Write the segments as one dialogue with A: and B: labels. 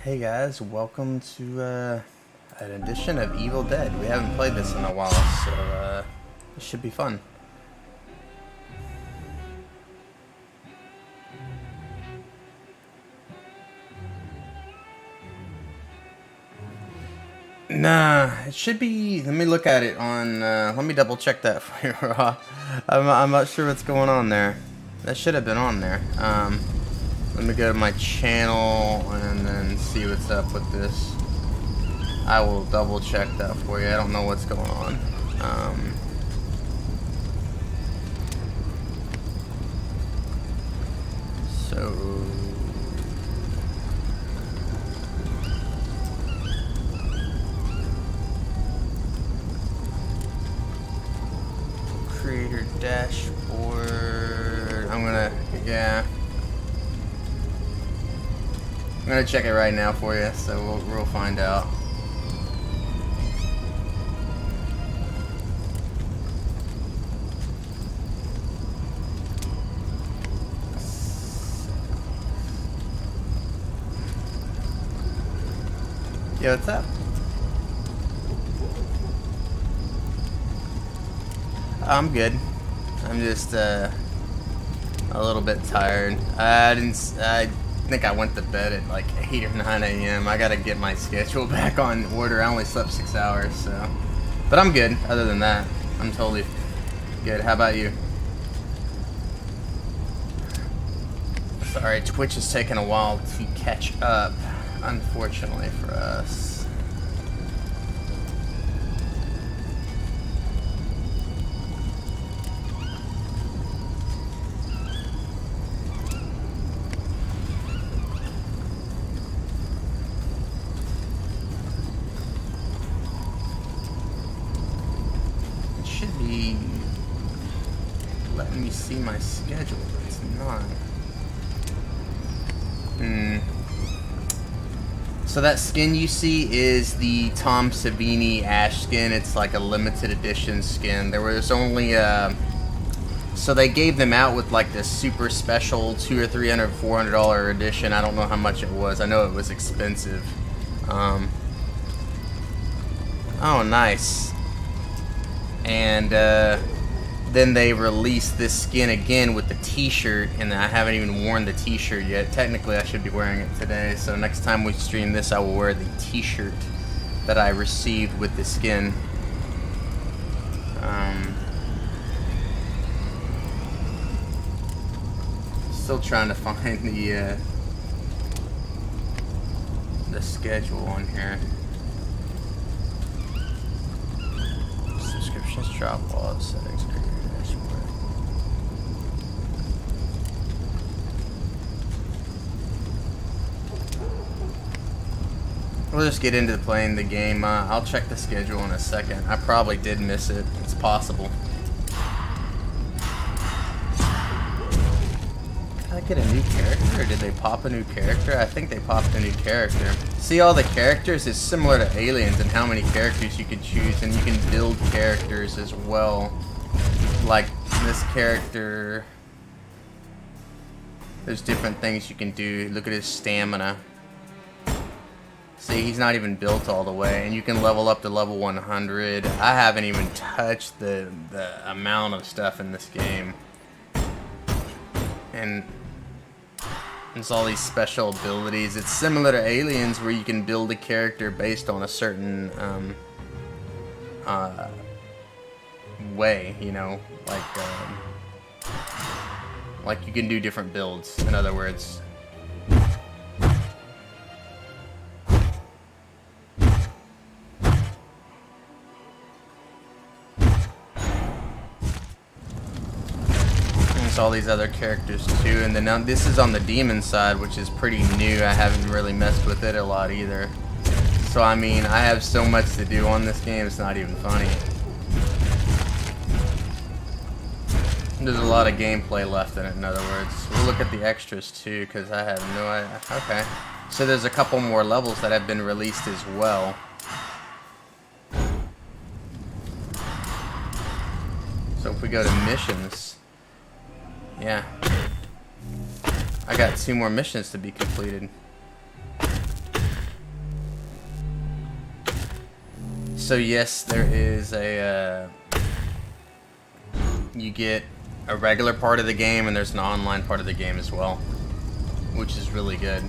A: Hey guys, welcome to an edition of Evil Dead. We haven't played this in a while, so this should be fun. Nah, it should be. Let me look at it on. Let me double check that for you, Raw. I'm not sure what's going on there. That should have been on there. Let me go to my channel and then see what's up with this. I will double check that for you. I don't know what's going on. So creator dashboard. Yeah. I'm gonna check it right now for you, so we'll find out. Yeah, what's up? I'm good. I'm just a little bit tired. I think I went to bed at like 8 or 9 a.m. I gotta get my schedule back on order. I only slept 6 hours, so. But I'm good. Other than that, I'm totally good. How about you? Sorry, Twitch is taking a while to catch up, unfortunately for us. It should be letting me see my schedule, but it's not. So that skin you see is the Tom Savini Ash skin. It's like a limited edition skin. There was only so they gave them out with like this super special $200 or $300, $400 edition. I don't know how much it was. I know it was expensive. Oh, nice. And then they released this skin again with the t-shirt, and I haven't even worn the t-shirt yet. Technically I should be wearing it today, so next time we stream this I will wear the t-shirt that I received with the skin. Still trying to find the schedule on here. Subscriptions, drop walls, settings, creator dashboard. We'll just get into playing the game. I'll check the schedule in a second. I probably did miss it. It's possible. Did I get a new character, or did they pop a new character? I think they popped a new character. See, all the characters is similar to Aliens and how many characters you can choose, and you can build characters as well. Like this character, there's different things you can do. Look at his stamina. See, he's not even built all the way, and you can level up to level 100. I haven't even touched the amount of stuff in this game. And there's all these special abilities. It's similar to Aliens, where you can build a character based on a certain way, you know, like you can do different builds, in other words. All these other characters too, and then now this is on the demon side, which is pretty new. I haven't really messed with it a lot either. So I mean, I have so much to do on this game, it's not even funny. There's a lot of gameplay left in it, in other words. We'll look at the extras too, because I have no idea. Okay, so there's a couple more levels that have been released as well. So if we go to missions, yeah, I got 2 more missions to be completed. So yes, there is a, you get a regular part of the game and there's an online part of the game as well, which is really good.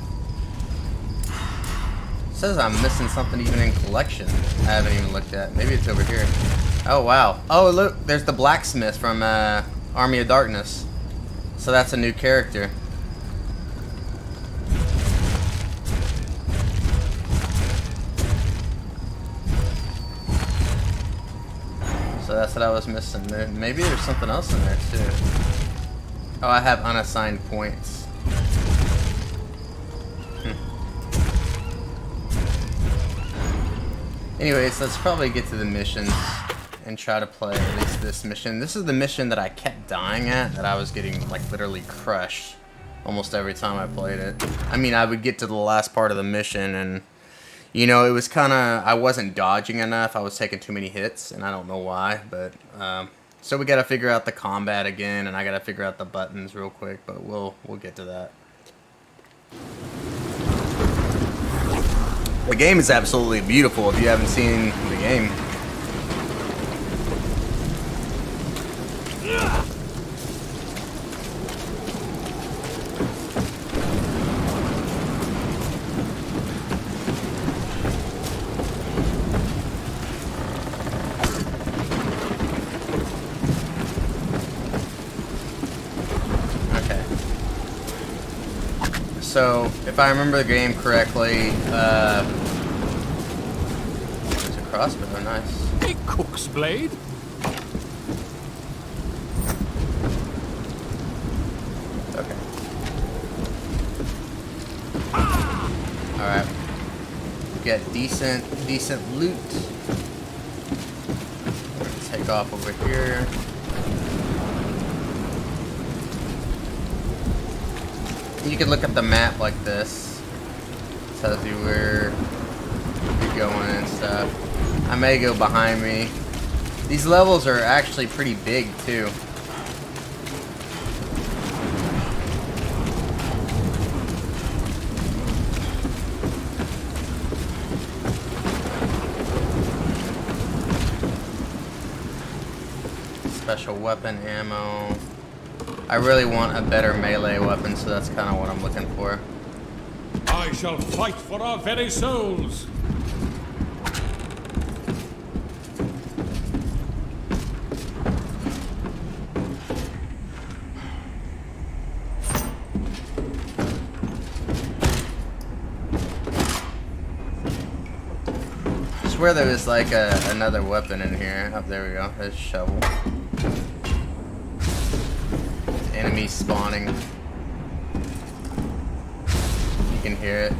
A: It says I'm missing something even in collection I haven't even looked at. Maybe it's over here. Oh wow. Oh look, there's the blacksmith from Army of Darkness. So that's a new character. So that's what I was missing. Maybe there's something else in there too. Oh, I have unassigned points. Anyways, let's probably get to the missions and try to play at least this mission. This is the mission that I kept dying at, that I was getting like literally crushed almost every time I played it. I mean, I would get to the last part of the mission and, you know, it was kind of, I wasn't dodging enough. I was taking too many hits and I don't know why, but so we got to figure out the combat again, and I got to figure out the buttons real quick, but we'll get to that. The game is absolutely beautiful if you haven't seen the game. Okay. So, if I remember the game correctly, there's a crossbow, nice.
B: A cook's blade?
A: Okay. Alright. We got decent loot. We're gonna take off over here. You can look at the map like this. It tells you where you're going and stuff. I may go behind me. These levels are actually pretty big too. Special weapon ammo. I really want a better melee weapon, so that's kind of what I'm looking for.
B: I shall fight for our very souls.
A: I swear there was like another weapon in here. Oh, there we go. There's a shovel. Enemies spawning. You can hear it.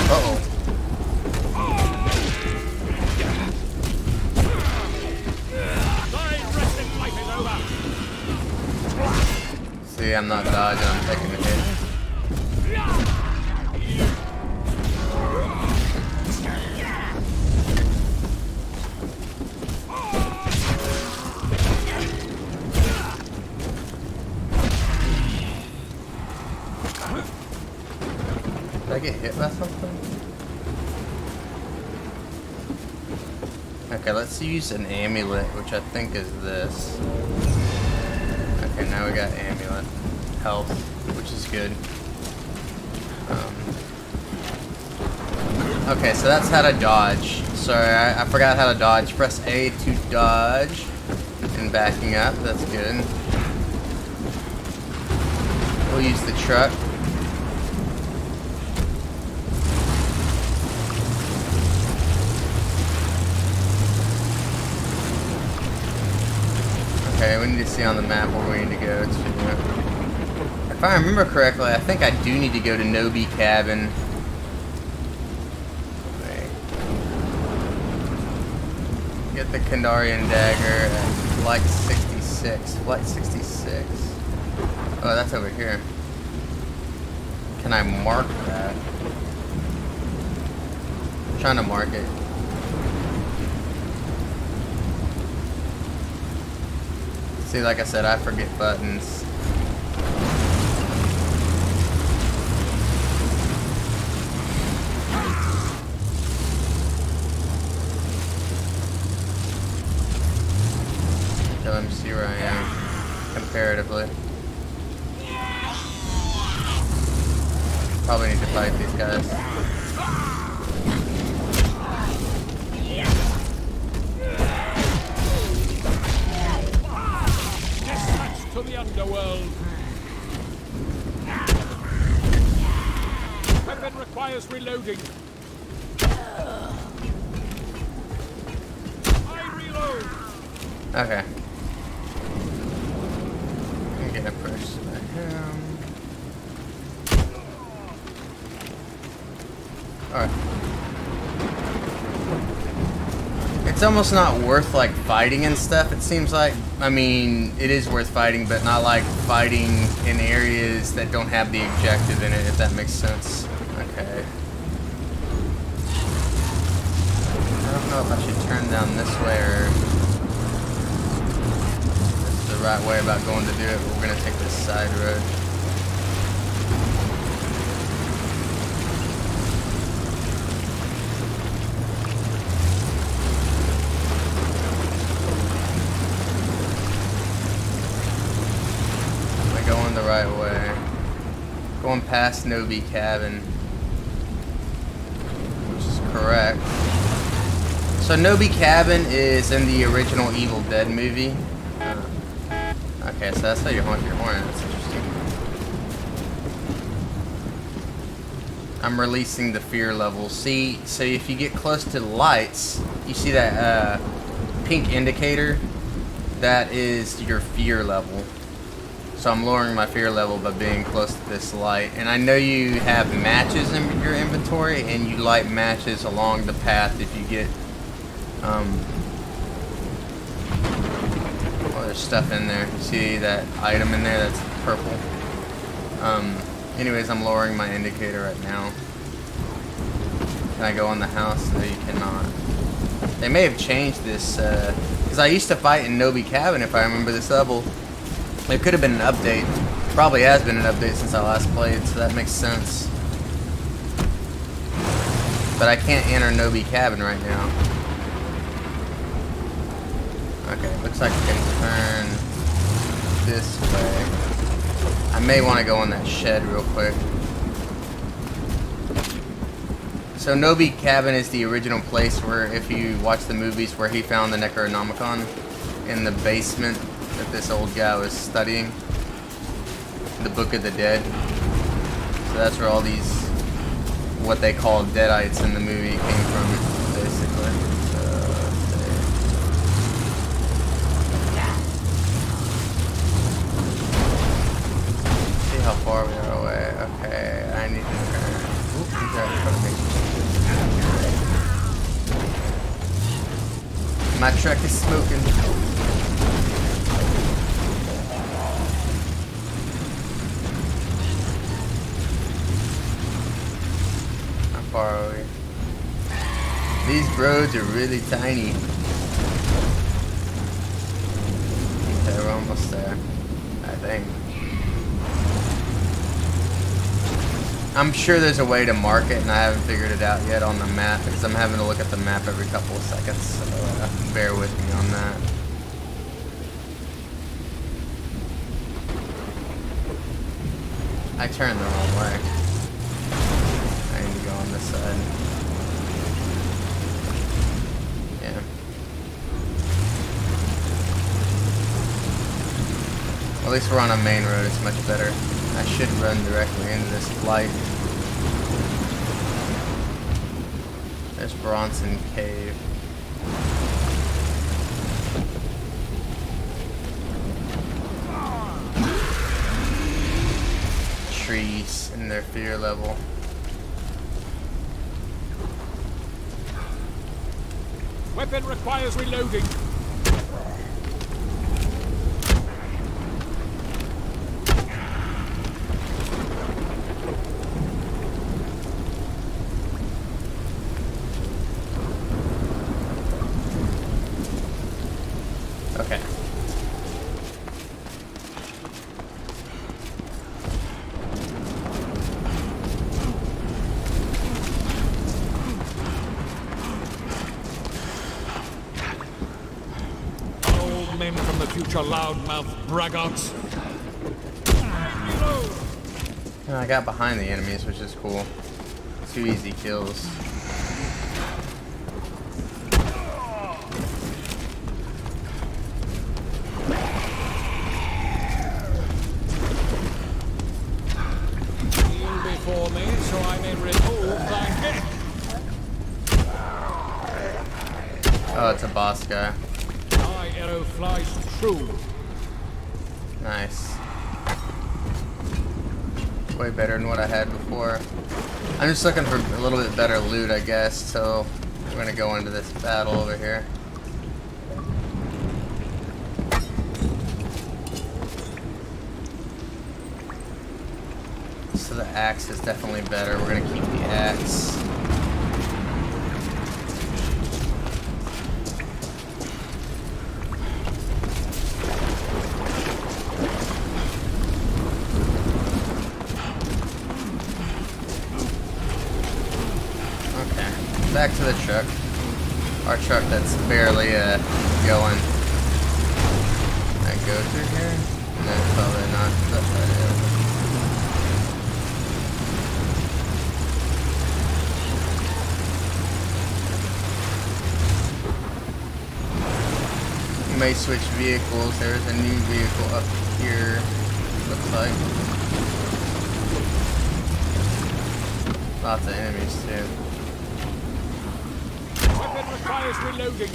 A: Uh-oh. See, I'm not dodging, I'm taking the hit. Did I get hit by something? Okay, let's use an amulet, which I think is this. Okay, now we got amulet. Health, which is good. Okay, so that's how to dodge. Sorry, I forgot how to dodge. Press A to dodge. And backing up, that's good. We'll use the truck. Okay, we need to see on the map where we need to go to. If I remember correctly, I think I do need to go to Nobi Cabin. Wait. Get the Kandarian dagger at Flight 66. Flight 66. Oh, that's over here. Can I mark that? I'm trying to mark it. See, like I said, I forget buttons. Okay, let me see where I am comparatively. Probably need to fight these guys.
B: Dispatch to the underworld. Weapon requires reloading. I reload.
A: Okay. I'm gonna push him. Alright. It's almost not worth like fighting and stuff, it seems like. I mean, it is worth fighting, but not like fighting in areas that don't have the objective in it, if that makes sense. Okay. I don't know if I should turn down this way or this is the right way about going to do it, but we're gonna take this side road. Going the right way. Going past Nobi Cabin, which is correct. So Nobi Cabin is in the original Evil Dead movie. Okay, so that's how you honk your horn. That's interesting. I'm releasing the fear level. See, so if you get close to the lights, you see that pink indicator? That is your fear level. So I'm lowering my fear level by being close to this light. And I know you have matches in your inventory, and you light matches along the path if you get, well, there's stuff in there. You see that item in there that's purple? Anyways, I'm lowering my indicator right now. Can I go in the house? No, you cannot. They may have changed this, because I used to fight in Nobi Cabin, if I remember this level. It could have been an update. Probably has been an update since I last played, so that makes sense. But I can't enter Nobi Cabin right now. Okay, looks like I can turn this way. I may want to go in that shed real quick. So Nobi Cabin is the original place where, if you watch the movies, where he found the Necronomicon in the basement that this old guy was studying, the Book of the Dead. So that's where all these, what they call deadites in the movie, came from, basically. So, let's see how far we are away. Okay, I need to turn. Oop, he's right in front of me. My truck is smoking. Far away. These roads are really tiny. Okay, we're almost there, I think. I'm sure there's a way to mark it, and I haven't figured it out yet on the map, because I'm having to look at the map every couple of seconds, so bear with me on that. I turned the wrong way. On this side. Yeah. At least we're on a main road, it's much better. I should run directly into this light. There's Bronson Cave. Trees in their fear level.
B: Weapon requires reloading.
A: Okay.
B: bunch of loudmouth braggarts.
A: And I got behind the enemies, which is cool. 2 easy kills.
B: Kneel before me, so I may remove thy head.
A: Oh, it's a boss guy.
B: Thy arrow flies true.
A: Nice. Way better than what I had before. I'm just looking for a little bit better loot, I guess, so we're gonna go into this battle over here. So the axe is definitely better. We're gonna keep the axe. Back to the truck. Our truck that's barely going. Can I go through here? No, probably not. That's what it is. You may switch vehicles. There's a new vehicle up here. Looks like. Lots of enemies too.
B: Requires reloading.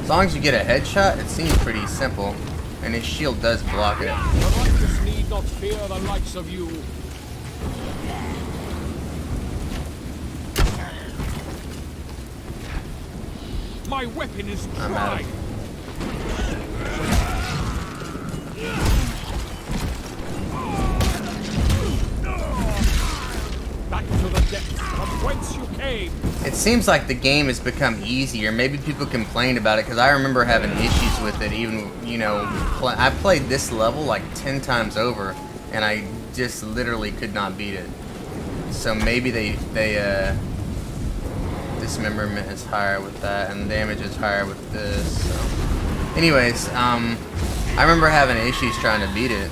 A: As long as you get a headshot, it seems pretty simple. And his shield does block it.
B: The righteous need not fear the likes of you. My weapon is dry. Back to the depths from whence you came.
A: It seems like the game has become easier. Maybe people complained about it because I remember having issues with it. Even, you know, I played this level like 10 times over, and I just literally could not beat it. So maybe they dismemberment is higher with that, and damage is higher with this. So, anyways, I remember having issues trying to beat it.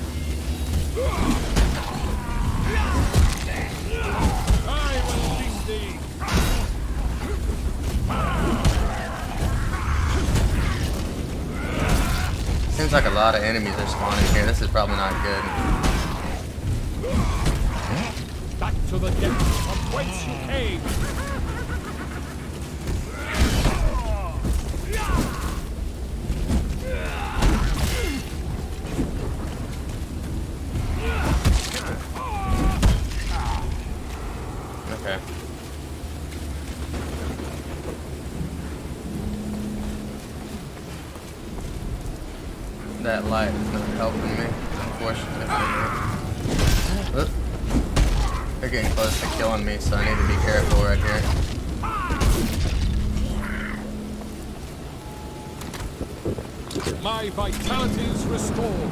A: Seems like a lot of enemies are spawning here. This is probably not good.
B: Back to the depths from whence you came.
A: Okay. That light is not helping me, unfortunately. Oop. They're getting close to killing me, so I need to be careful right here.
B: My vitality is restored.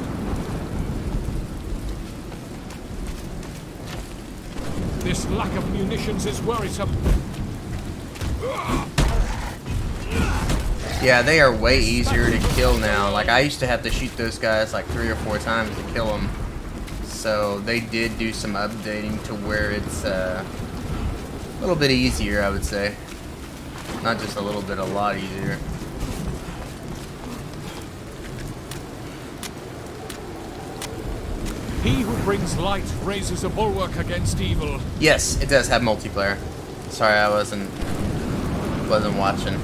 B: This lack of munitions is worrisome.
A: Yeah, they are way easier to kill now. Like, I used to have to shoot those guys like 3 or 4 times to kill them. So they did do some updating to where it's a little bit easier, I would say. Not just a little bit, a lot easier.
B: He who brings light raises a bulwark against evil.
A: Yes, it does have multiplayer. Sorry, I wasn't watching.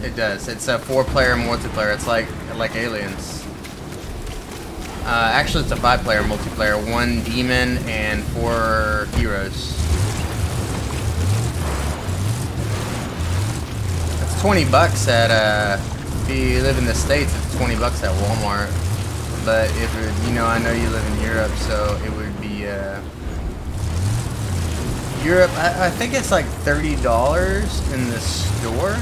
A: It does. It's a 4-player multiplayer. It's like Aliens. Actually, it's a 5-player multiplayer. 1 demon and 4 heroes. It's $20 at if you live in the States. It's $20 at Walmart. But if you know, I know you live in Europe, so it would be Europe. I think it's like $30 in the store.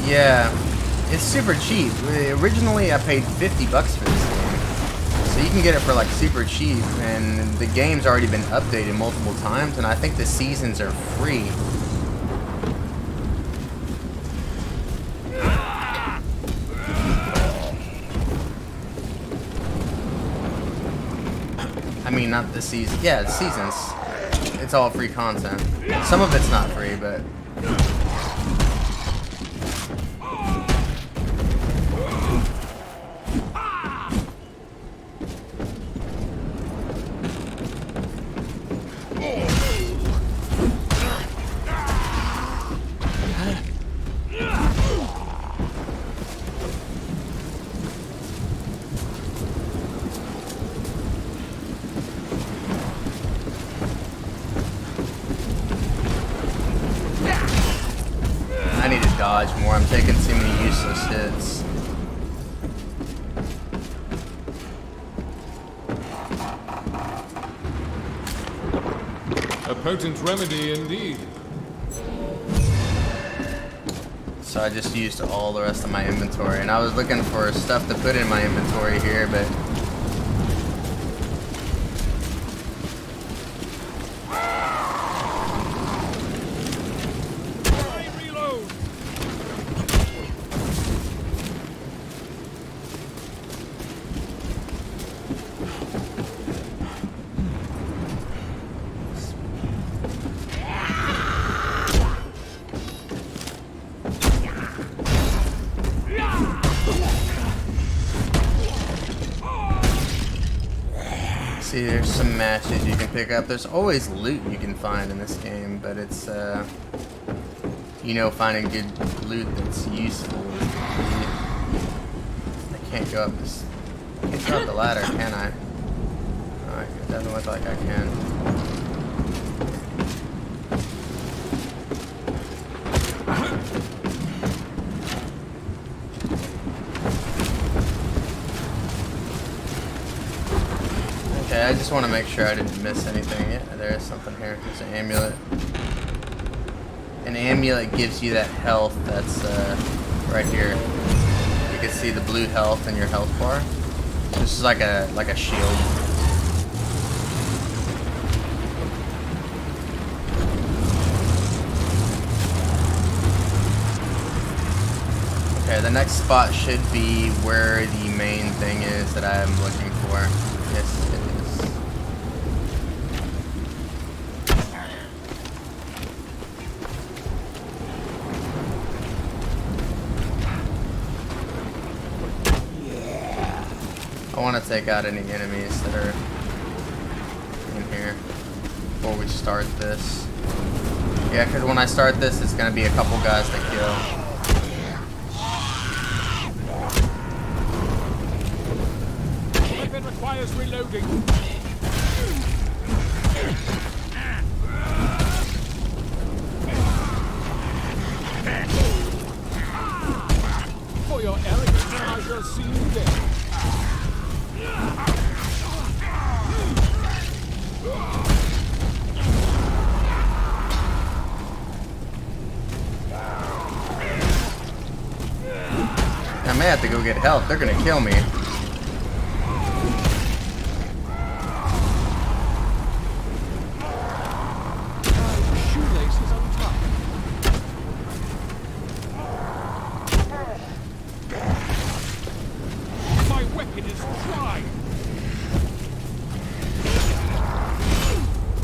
A: Yeah, it's super cheap. Originally, I paid $50 for this game, so you can get it for like super cheap. And the game's already been updated multiple times, and I think the seasons are free. I mean, not the season. Yeah, the seasons. It's all free content. Some of it's not free, but... I need to dodge more. I'm taking too many useless hits.
B: A potent remedy indeed.
A: So I just used all the rest of my inventory, and I was looking for stuff to put in my inventory here, but see, there's some matches you can pick up. There's always loot you can find in this game, but it's, you know, finding good loot that's useful is the key. I can't go up this, I can't go up the ladder, can I? Oh, it doesn't look like I can. Okay, I just want to make sure I didn't miss anything. Yeah, there is something here. There's an amulet. An amulet gives you that health that's right here. You can see the blue health in your health bar. This is like a shield. Okay, the next spot should be where the main thing is that I'm looking for. Yes, it is. I want to take out any enemies that are in here before we start this. Yeah, because when I start this, it's going to be a couple guys to kill.
B: Weapon requires reloading. For your arrogance, I shall see you dead.
A: I may have to go get help. They're gonna kill me.
B: Shoelaces untied. My weapon is dry.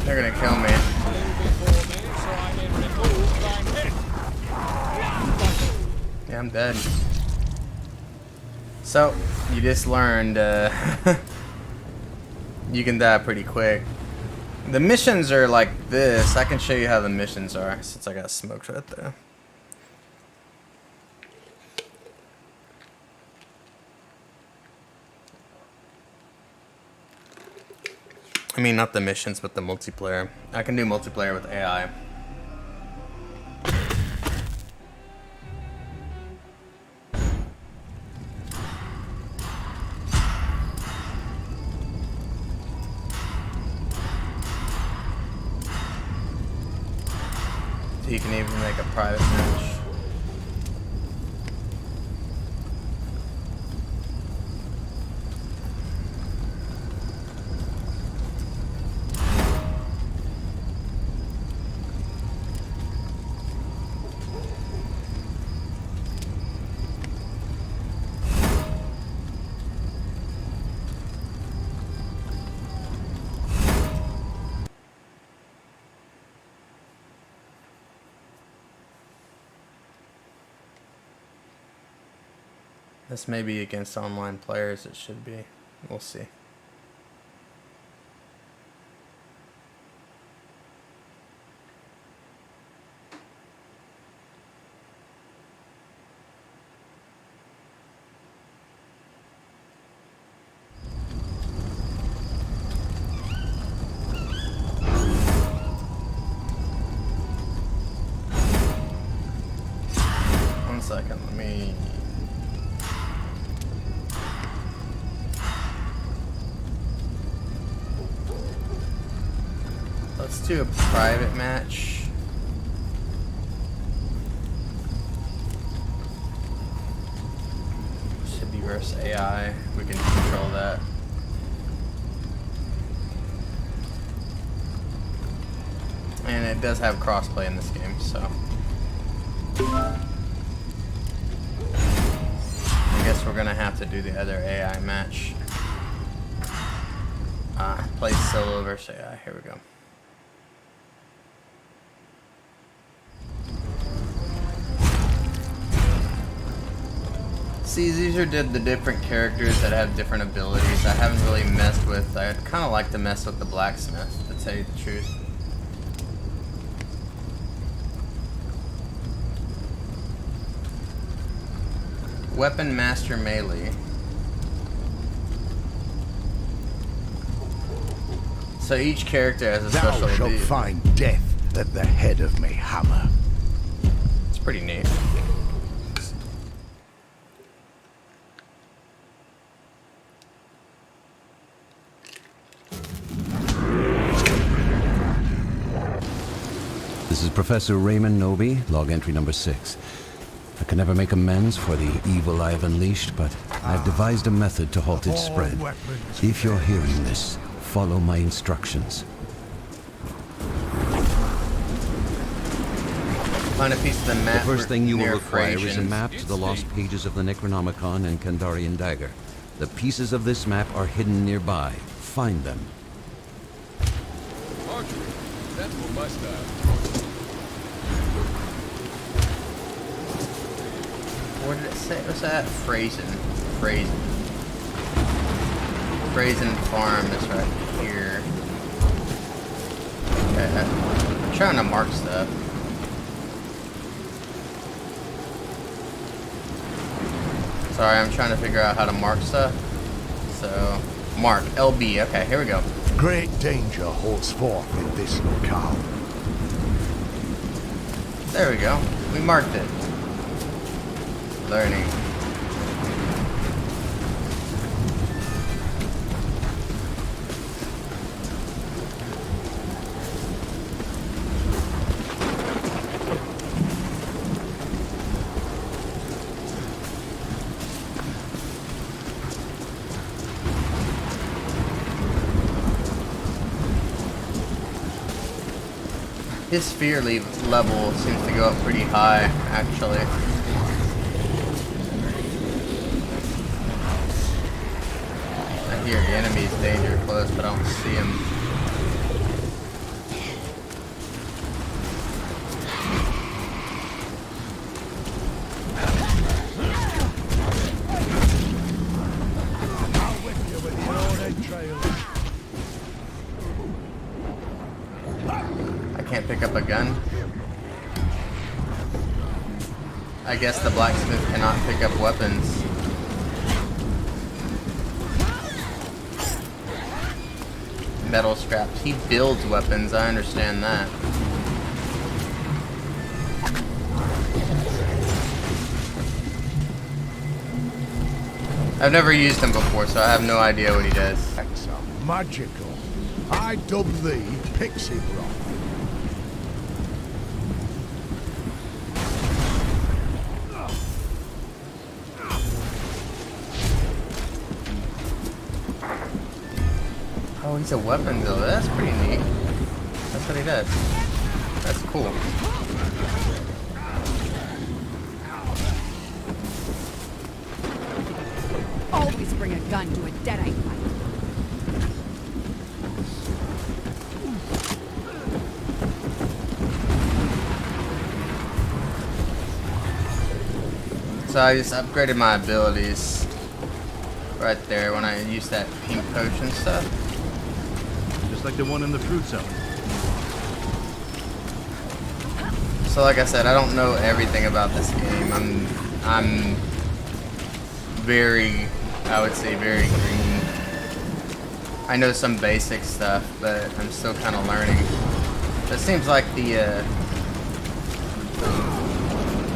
A: They're gonna kill me.
B: Before me, so I may remove thine head.
A: Yeah, I'm dead. So, you just learned you can die pretty quick. The missions are like this. I can show you how the missions are since I got smoked right there. I mean, not the missions, but the multiplayer. I can do multiplayer with AI. You can even make a private match. This may be against online players, it should be. We'll see. One second, let me... Let's do a private match. Should be versus AI. We can control that. And it does have crossplay in this game, so. I guess we're gonna have to do the other AI match. Play solo versus AI. Here we go. Caesar did the different characters that have different abilities. I haven't really messed with. I'd kind of like to mess with the blacksmith, to tell you the truth. Weapon Master Melee. So each character has a special
C: Thou shalt
A: ability.
C: find death at the head of me hammer.
A: It's pretty neat.
D: This is Professor Raymond Noby, log entry number 6. I can never make amends for the evil I have unleashed, but I've devised a method to halt its spread. If you're hearing this, follow my instructions.
A: Find a piece of the
D: The
A: map.
D: first thing you will
A: near
D: require is a
A: Frasians.
D: map to the lost pages of the Necronomicon and Kandarian Dagger. The pieces of this map are hidden nearby. Find them.
B: Archery. That's what my style.
A: Where did it say? What's that? Phrasen. Phrasen Farm is right here. Okay. I'm trying to mark stuff. Sorry, I'm trying to figure out how to mark stuff. So, mark. LB. Okay, here we go.
C: Great danger holds forth in this locale.
A: There we go. We marked it. Learning. His fear level seems to go up pretty high, actually. I hear the enemy's danger close, but I don't see him. I can't pick up a gun. I guess the blacksmith cannot pick up weapons. Metal scraps. He builds weapons, I understand that. I've never used him before, so I have no idea what he does.
C: Magical. I dub thee Pixie Broth.
A: Oh, he's a weapon builder. That's pretty neat. That's what he does. That's cool.
E: Always bring a gun to a deadite fight.
A: So I just upgraded my abilities right there when I used that pink potion stuff.
C: Just like the one in the fruit cellar.
A: So like I said, I don't know everything about this game. I'm very, I would say very green. I know some basic stuff, but I'm still kind of learning. It seems like the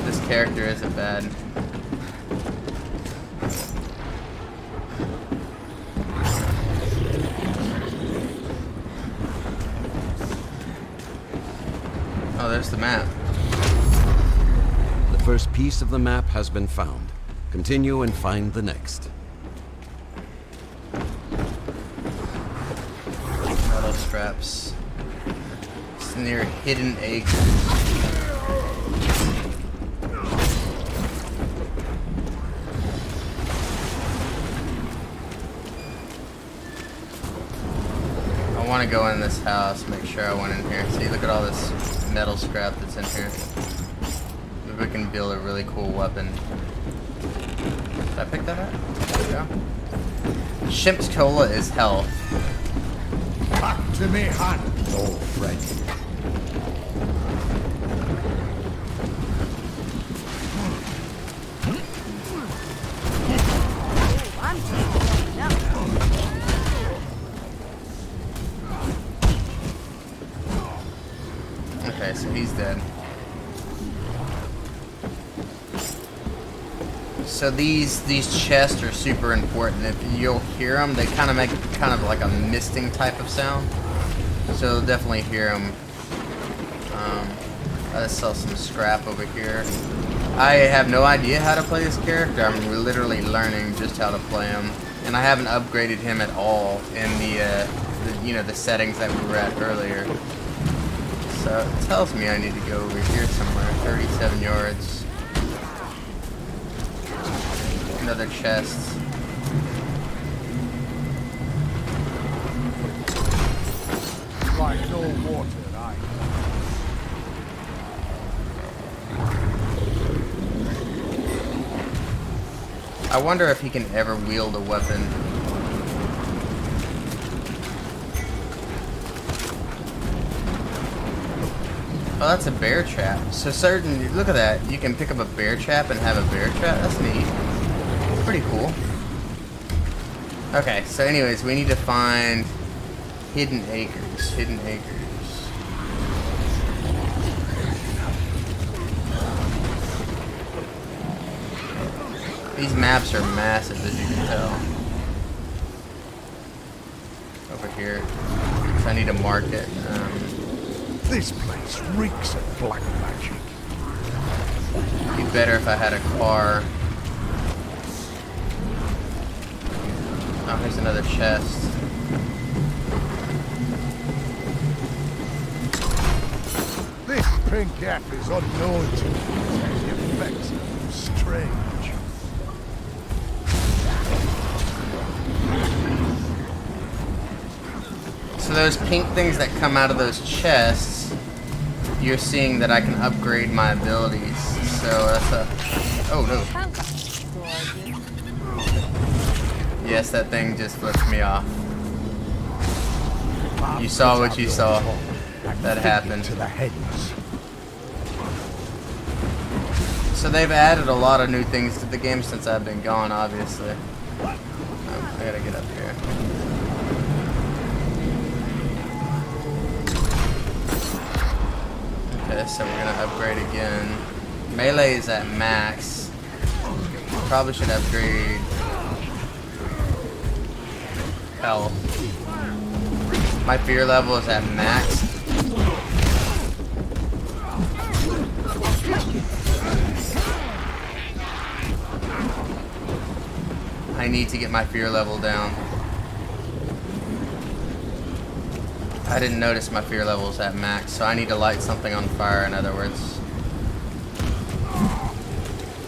A: this character isn't bad. Oh, there's the map.
D: The first piece of the map has been found. Continue and find the next.
A: Metal scraps. It's near Hidden Acres. I want to go in this house, make sure I went in here. See, look at all this metal scrap that's in here. Maybe we can build a really cool weapon. Did I pick that up? There we go. Shimp's Cola is health.
C: Back to me hand, old friend.
E: I'm just now.
A: Okay, so he's dead. So these chests are super important. If you'll hear them, they kind of make kind of like a misting type of sound. So you'll definitely hear them. I just saw some scrap over here. I have no idea how to play this character. I'm literally learning just how to play him, and I haven't upgraded him at all in the you know, the settings that we were at earlier. So it tells me I need to go over here somewhere. 37 yards. Another chest.
C: Like no water, I.
A: I wonder if he can ever wield a weapon. Oh, that's a bear trap. So look at that. You can pick up a bear trap and have a bear trap. That's neat. Pretty cool. Okay, so anyways, we need to find Hidden Acres. Hidden Acres. These maps are massive, as you can tell. Over here. So I need to mark it.
C: This place reeks of black magic.
A: It'd be better if I had a car. Oh, here's another chest.
C: This pink F is unknown to me. The effects are strange.
A: So those pink things that come out of those chests, you're seeing that I can upgrade my abilities. So that's a... Oh, no. Yes, that thing just flipped me off. You saw what you saw. That happened.
C: To the headings.
A: So they've added a lot of new things to the game since I've been gone, obviously. I gotta get up here. Okay, so we're gonna upgrade again. Melee is at max. Probably should upgrade health. My fear level is at max. I need to get my fear level down. I didn't notice my fear level is at max, so I need to light something on fire, in other words.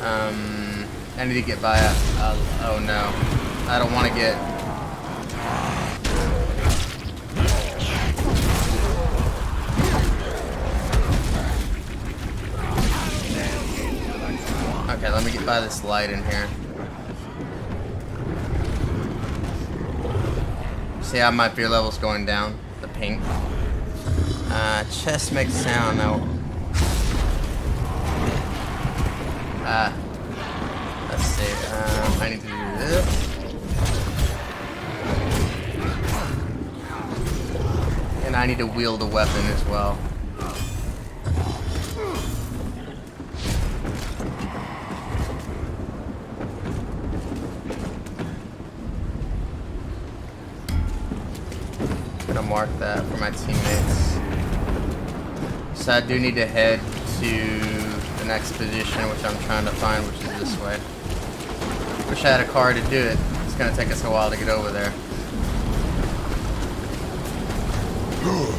A: I need to get by a... oh no. I don't want to get... Okay, Here, let me get by this light in here. See how my fear level's going down? The pink. Chest makes sound now. Let's see. I need to do this. And I need to wield a weapon as well. Gonna mark that for my teammates. So I do need to head to the next position, which I'm trying to find, which is this way. Wish I had a car to do it. It's gonna take us a while to get over there. Oh.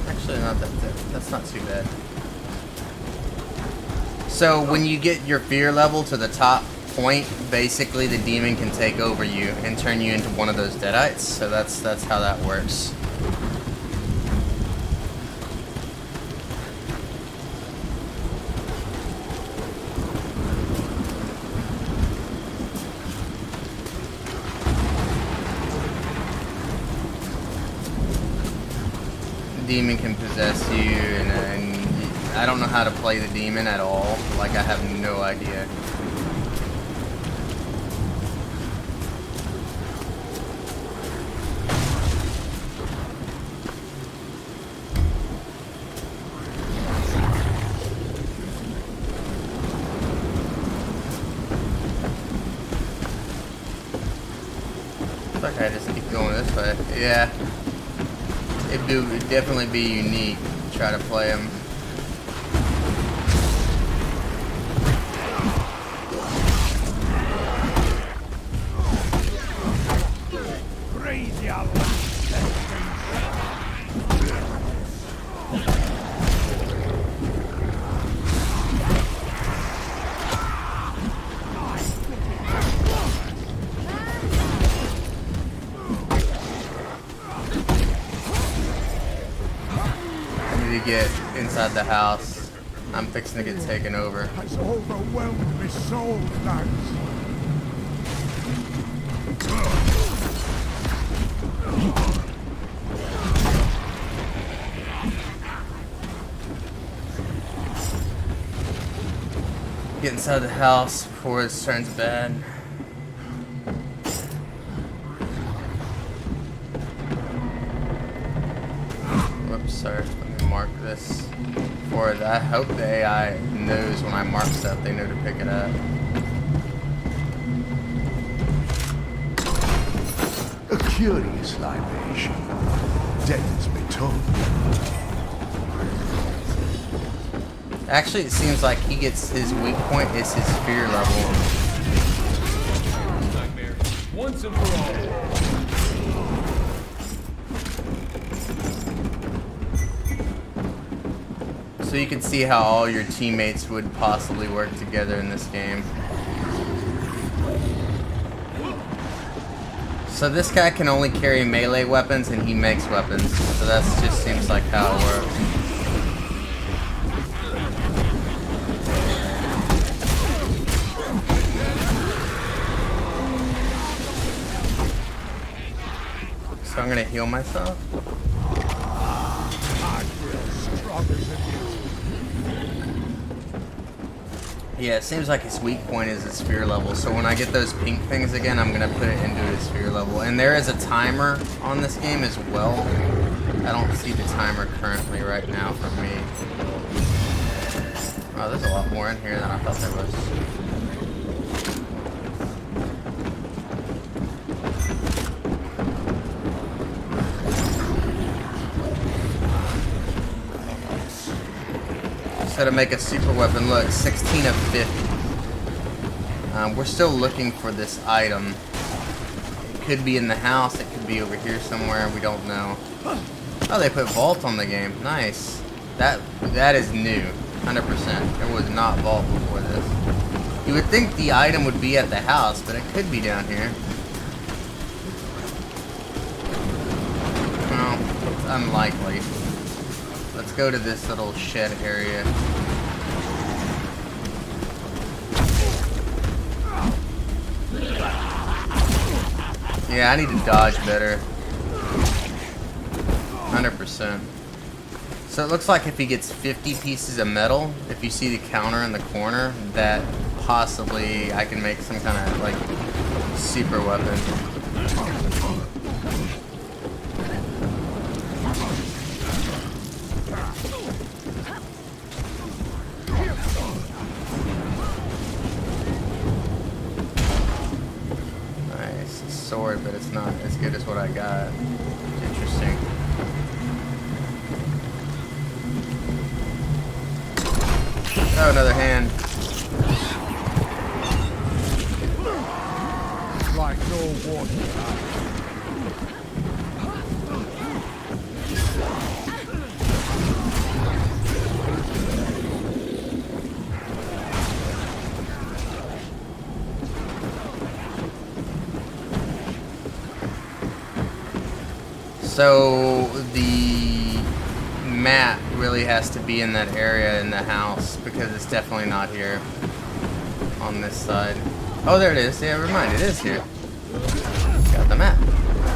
A: Actually, not that. That's not too bad. So when you get your fear level to the top point, basically the demon can take over you and turn you into one of those deadites. So that's how that works. The demon can possess you, and I don't know how to play the demon at all. Like, I have no idea. Okay, just keep going this way. Yeah. It'd definitely be unique to try to play him. Get inside the house. I'm fixing to get taken over.
C: Has overwhelmed my soul, lads.
A: Get inside the house before it turns bad. Whoops, sorry. Mark this for it. I hope the AI knows when I mark stuff, they know to pick it up.
C: A curious libation. Deadens me tongue.
A: Actually, it seems like he gets his weak point is his fear level.
B: Nightmare. Once and for all.
A: So you can see how all your teammates would possibly work together in this game. So this guy can only carry melee weapons and he makes weapons. So that just seems like how it works. So I'm gonna heal myself. Yeah, it seems like his weak point is his fear level. So when I get those pink things again, I'm gonna put it into his fear level. And there is a timer on this game as well. I don't see the timer currently right now for me. Oh, there's a lot more in here than I thought there was. So to make a super weapon, look, 16 of 50. We're still looking for this item. It could be in the house, it could be over here somewhere, we don't know. Oh, they put Vault on the game, nice. That is new, 100%. It was not vault before this. You would think the item would be at the house, but it could be down here. No, it's unlikely. Let's go to this little shed area. Yeah, I need to dodge better. 100%. So it looks like if he gets 50 pieces of metal, if you see the counter in the corner, that possibly I can make some kind of like super weapon. Nice sword, but it's not as good as what I got. Interesting. Oh, another hand.
C: Like no water.
A: So the map really has to be in that area in the house because it's definitely not here on this side. Oh, there it is. Yeah, never mind. It is here. Got the map.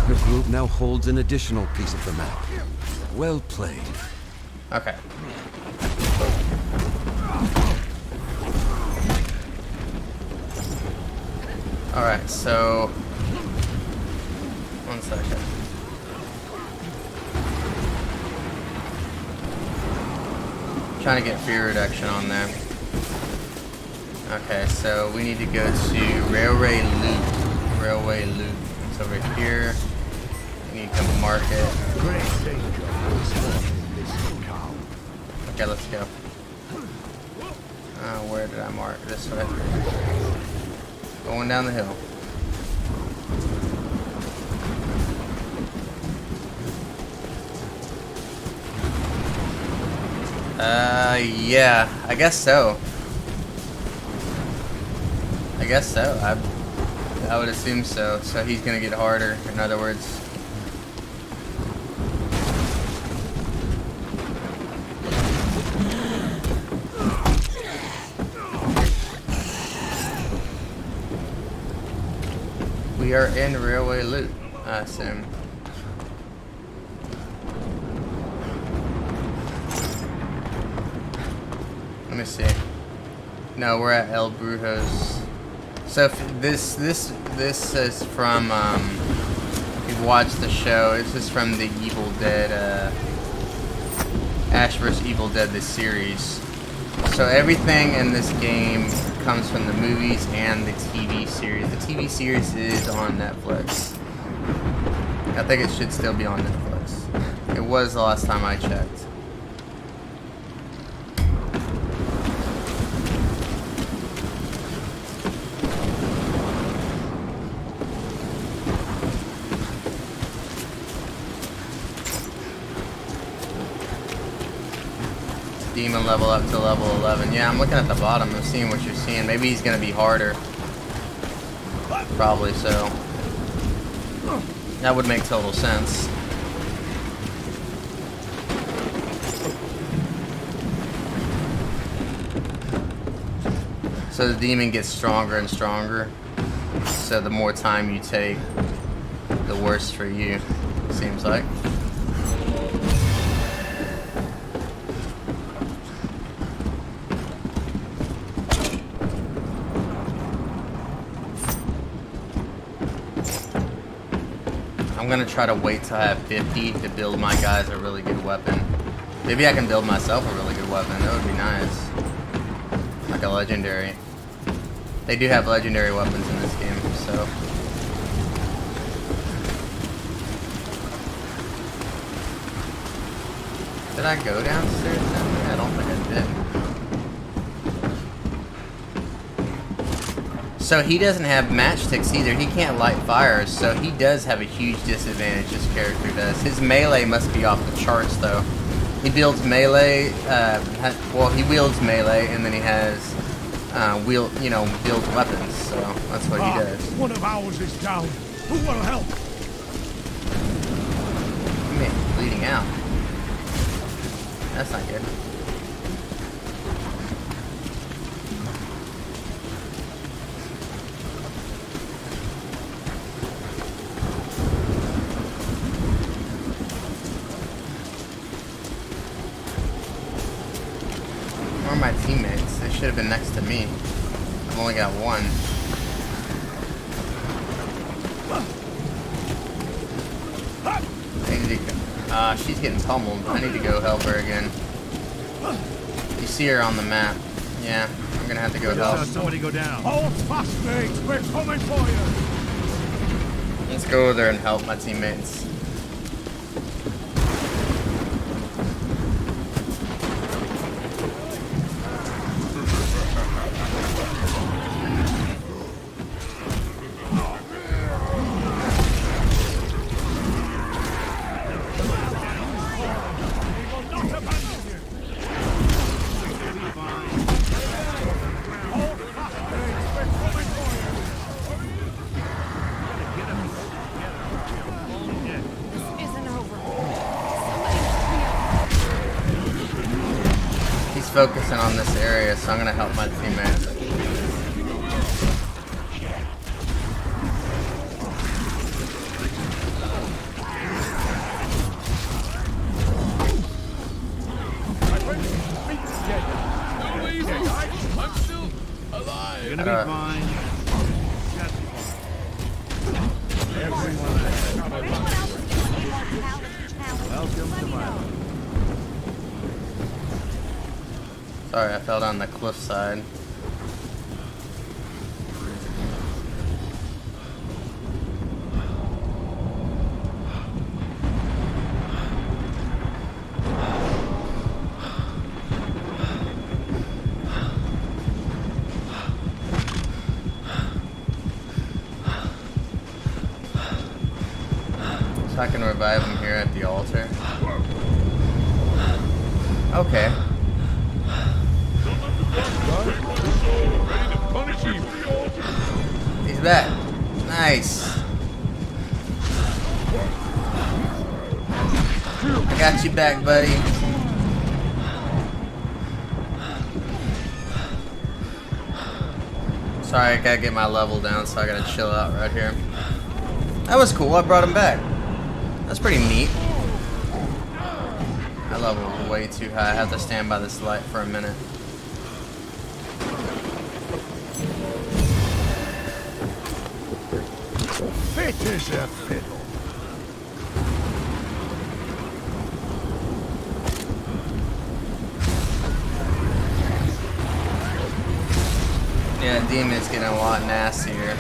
D: Your group now holds an additional piece of the map. Well played.
A: Okay. Alright, so... One second. Trying to get fear reduction on there. Okay, so we need to go to Railway Loop. Railway Loop. It's over here. We need to mark it. Okay, let's go. Where did I mark? This way. Going down the hill. Yeah, I guess so. I guess so. I would assume so. So he's gonna get harder, in other words. We are in Railway Loop, I assume. Let me see. No, we're at El Brujos. So if this is from if you've watched the show, this is from the Evil Dead Ash vs. Evil Dead, the series. So everything in this game comes from the movies and the TV series. The TV series is on Netflix. I think it should still be on Netflix. It was the last time I checked. Demon level up to level 11. Yeah, I'm looking at the bottom. I'm seeing what you're seeing. Maybe he's going to be harder. Probably so. That would make total sense. So the demon gets stronger and stronger. So the more time you take, the worse for you, seems like. I'm gonna try to wait till I have 50 to build my guys a really good weapon. Maybe I can build myself a really good weapon. That would be nice. Like a legendary. They do have legendary weapons in this game, so. Did I go downstairs down there? I don't think I did. So he doesn't have matchsticks either. He can't light fires, so he does have a huge disadvantage, this character does. His melee must be off the charts, though. He builds melee. Well, he wields melee, and then he has builds weapons. So that's what he does.
C: One of ours is down. Who will help?
A: Man, bleeding out. That's not good. Where are my teammates? They should have been next to me. I've only got one. I need to go. She's getting pummeled. I need to go help her again. You see her on the map. Yeah, I'm gonna have to go help.
C: Somebody go down. Hold fast, mates. We're coming for you.
A: Let's go over there and help my teammates. Focusing on this area, so I'm gonna help my teammates.
B: No easy. I'm still alive.
F: You're gonna be fine. Welcome to my life.
A: Sorry, I fell down the cliffside. So I can revive him here at the altar. Okay. He's back. Nice. I got you back, buddy. Sorry, I gotta get my level down, so I gotta chill out right here. That was cool. I brought him back. That's pretty neat. I leveled way too high. I have to stand by this light for a minute.
C: Fit as a fiddle.
A: Yeah, Demon's getting a lot nastier.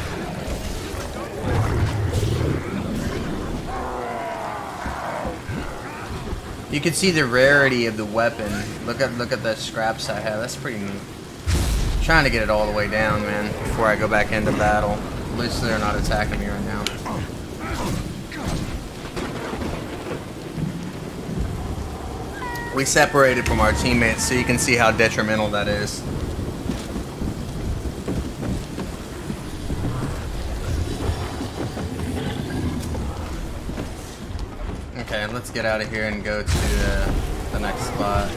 A: You can see the rarity of the weapon. Look at the scraps I have. That's pretty neat. I'm trying to get it all the way down, man, before I go back into battle. At least they're not attacking me right now. We separated from our teammates, so you can see how detrimental that is. Okay, let's get out of here and go to the next spot.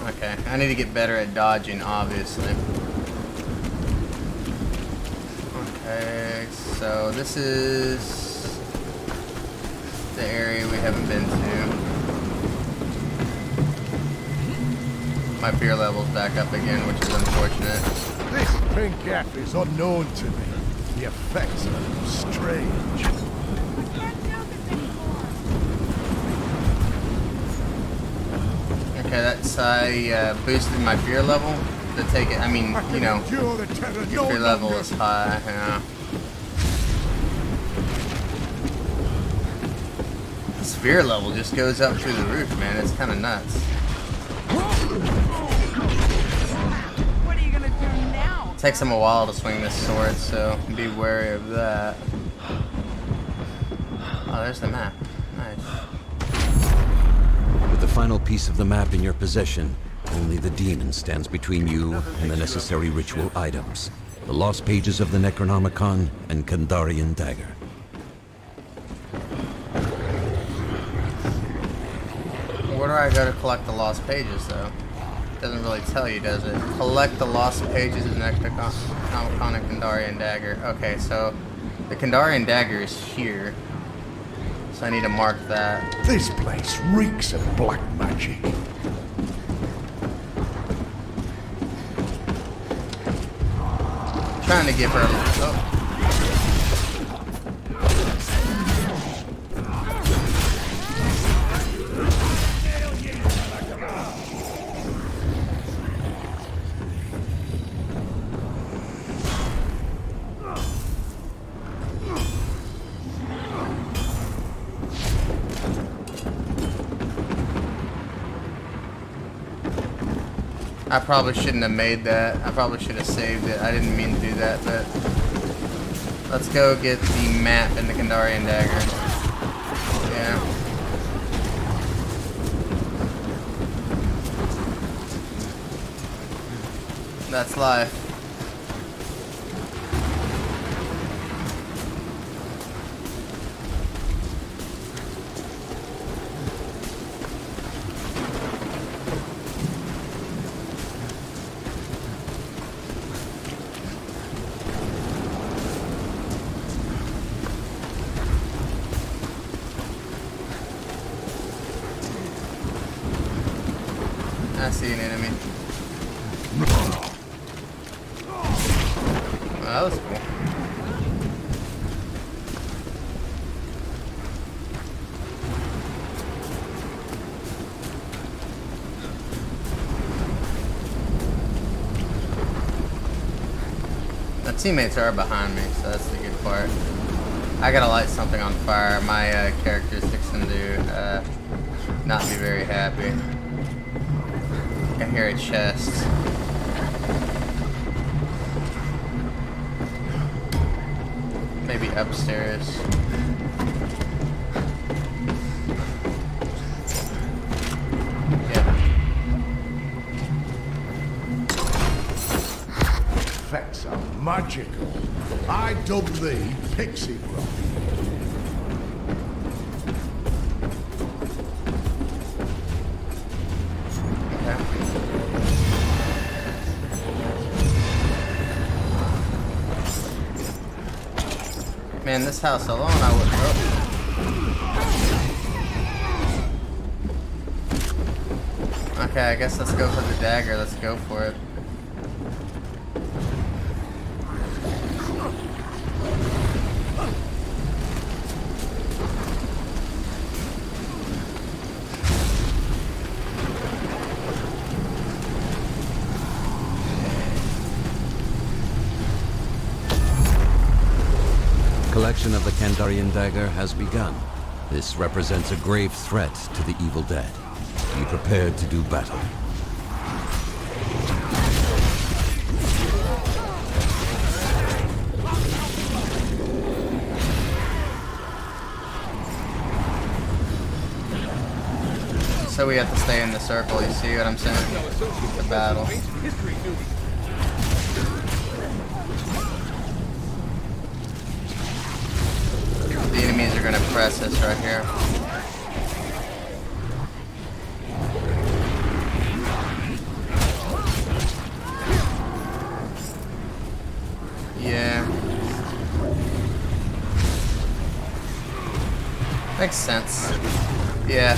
A: Okay, I need to get better at dodging, obviously. Okay, so this is the area we haven't been to. My fear level's back up again, which is unfortunate.
C: This pink gap is unknown to me. The effects are strange.
A: Okay, that's I boosted my fear level to take it. I mean, you know, your fear level is high. Yeah. sphere level just goes up through the roof, man. It's kind of nuts.
E: What are you gonna do now?
A: It takes him a while to swing this sword, so be wary of that. Oh, there's the map. Nice.
D: With the final piece of the map in your possession, only the demon stands between you and the necessary ritual items. The lost pages of the Necronomicon and Kandarian dagger.
A: Where do I go to collect the lost pages, though? Doesn't really tell you, does it? Collect the lost pages of the Necronomicon and Kandarian dagger. Okay, so the Kandarian dagger is here. So I need to mark that.
C: This place reeks of black magic.
A: Trying to give her a... Oh. I probably shouldn't have made that. I probably should have saved it. I didn't mean to do that, but let's go get the map and the Kandarian dagger. Yeah. That's life. I see an enemy. Oh, that was cool. The teammates are behind me, so that's the good part. I gotta light something on fire. My character's fixing to not be very happy. I hear a chest. Maybe upstairs. Yeah.
C: Effects are magical. I dub thee Pixie Rock.
A: Man, this house alone, I would. Oh. Okay, I guess let's go for the dagger. Let's go for it.
D: Collection of the Kandarian dagger has begun. This represents a grave threat to the evil dead. Be prepared to do battle.
A: So we have to stay in the circle, you see what I'm saying? The battle. The enemies are gonna press us right here. Yeah. Makes sense. Yeah.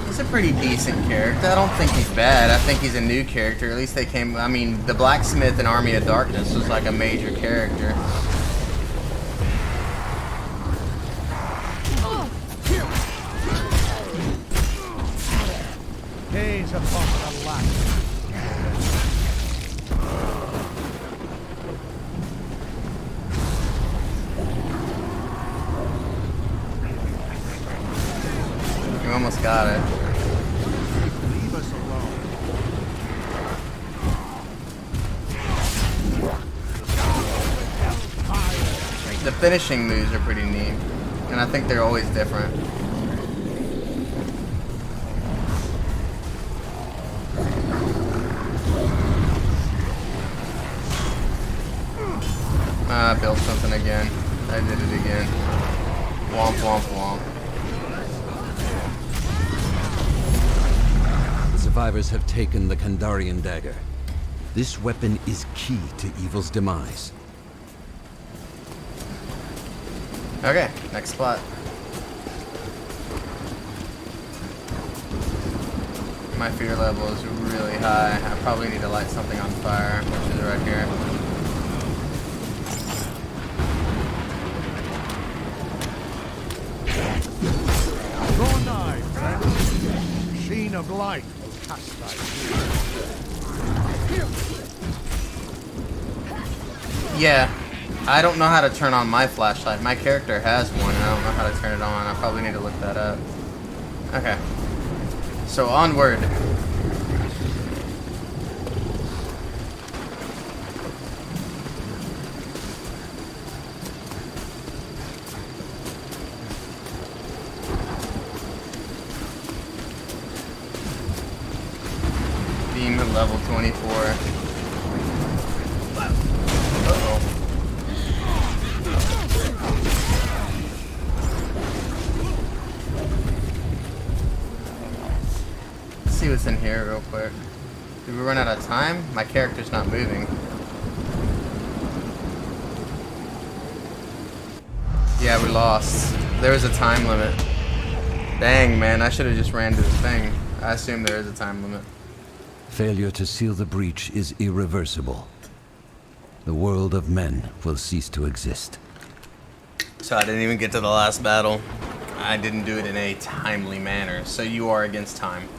A: He's a pretty decent character. I don't think he's bad. I think he's a new character. At least they came... I mean, the Blacksmith in Army of Darkness was like a major character.
C: Gaze upon the light.
A: You almost got it.
F: Leave us alone.
A: The finishing moves are pretty neat, and I think they're always different. I built something again. I did it again. Womp womp womp.
D: The survivors have taken the Kandarian dagger. This weapon is key to evil's demise.
A: Okay, next spot. My fear level is really high. I probably need to light something on fire, which is right here.
C: Draw nigh, friend. Sheen of light will cast thy
A: Yeah, I don't know how to turn on my flashlight. My character has one, and I don't know how to turn it on. I probably need to look that up. Okay. So, onward. Demon level 24. Uh-oh. Let's see what's in here real quick. Did we run out of time? My character's not moving. Yeah, we lost. There was a time limit. Dang, man, I should have just ran to this thing. I assume there is a time limit.
D: Failure to seal the breach is irreversible. The world of men will cease to exist.
A: So I didn't even get to the last battle. I didn't do it in a timely manner. So you are against time.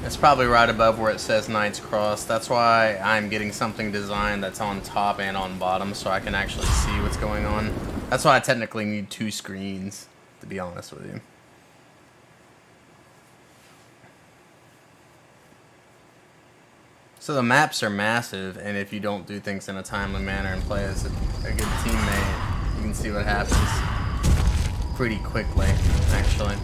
A: It's probably right above where it says Knight's Cross. That's why I'm getting something designed that's on top and on bottom so I can actually see what's going on. That's why I technically need 2 screens, to be honest with you. So the maps are massive, and if you don't do things in a timely manner and play as a good teammate, you can see what happens pretty quickly, actually.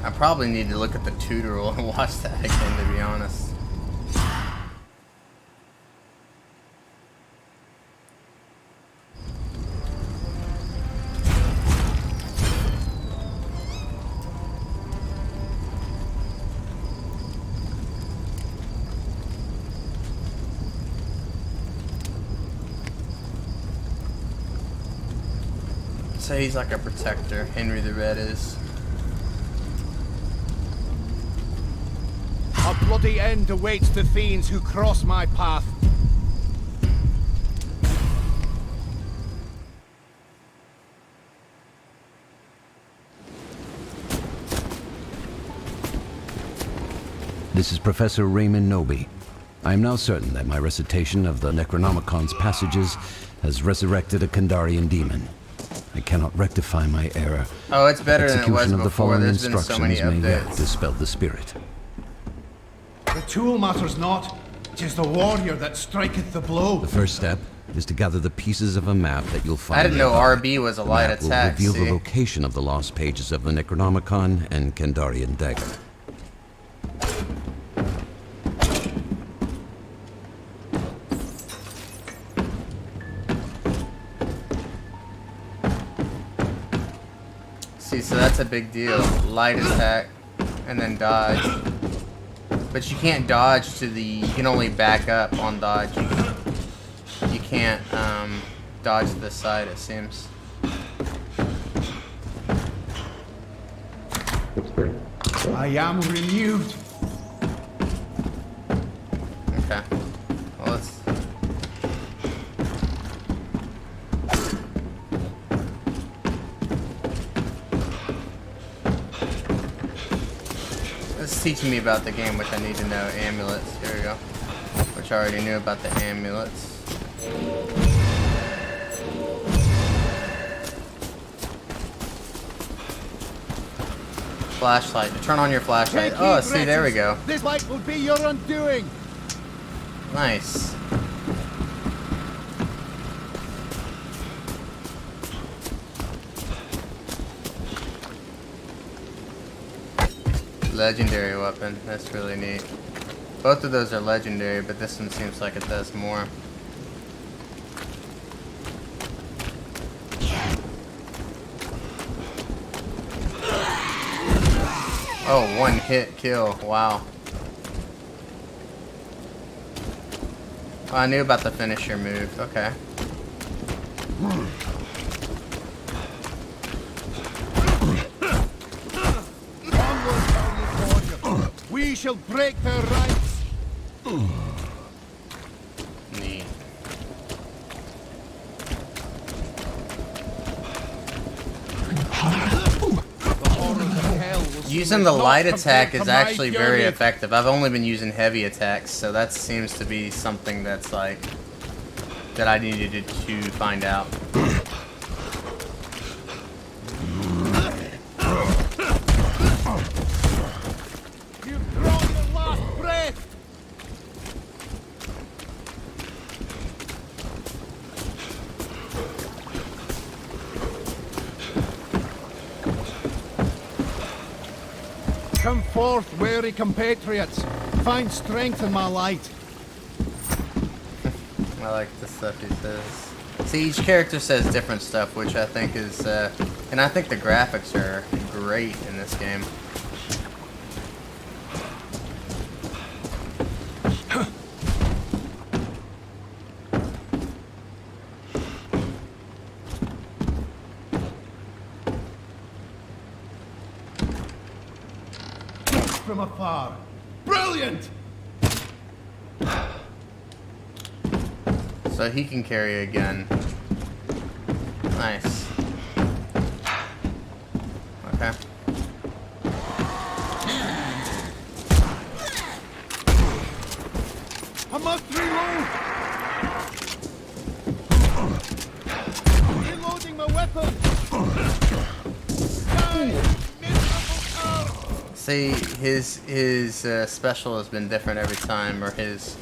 A: I probably need to look at the tutorial and watch that again, to be honest. So he's like a protector, Henry the Red is.
B: A bloody end awaits the fiends who cross my path.
D: This is Professor Raymond Noby. I am now certain that my recitation of the Necronomicon's passages has resurrected a Kandarian demon. I cannot rectify my error.
A: Oh, it's better than it was
D: Execution of the
A: before.
D: following
A: There's been so many
D: instructions may yet
A: updates.
D: dispel the spirit.
B: The tool matters not. 'Tis the warrior that striketh the blow.
D: The first step is to gather the pieces of a map that you'll find.
A: I didn't know
D: nearby.
A: RB was a
D: The
A: light
D: map
A: attack,
D: will reveal
A: see?
D: the location of the lost pages of the Necronomicon and Kandarian dagger. See, so that's a big deal. Light attack, and then dodge.
A: But you can't dodge to the... You can only back up on dodge. You can't dodge to the side, it seems.
B: I am renewed.
A: Okay. Well, let's... This is teaching me about the game, which I need to know. Amulets. Here we go. Which I already knew about the amulets. Flashlight. Turn on your flashlight.
C: Take
A: Oh,
C: heed,
A: see, there we
C: wretches.
A: go.
C: This light will be your undoing.
A: Nice. Legendary weapon. That's really neat. Both of those are legendary, but this one seems like it does more. Oh, one hit kill. Wow. Oh, I knew about the finisher move. Okay.
C: Onward, valiant warrior. We shall break their ranks.
A: Neat.
C: The horrors of hell will
A: Using the light attack is actually very effective. I've only been using heavy attacks, so that seems to be something that's like that I needed to find out.
C: You've drawn your last breath. Come forth, weary compatriots. Find strength in my light.
A: I like the stuff he says. See, each character says different stuff, which I think is, and I think the graphics are great in this game.
B: From afar. Brilliant!
A: So he can carry a gun. Nice. Okay.
C: I must reload. Reloading my weapon. Die, miserable cur.
A: See, his special has been different every time, or his...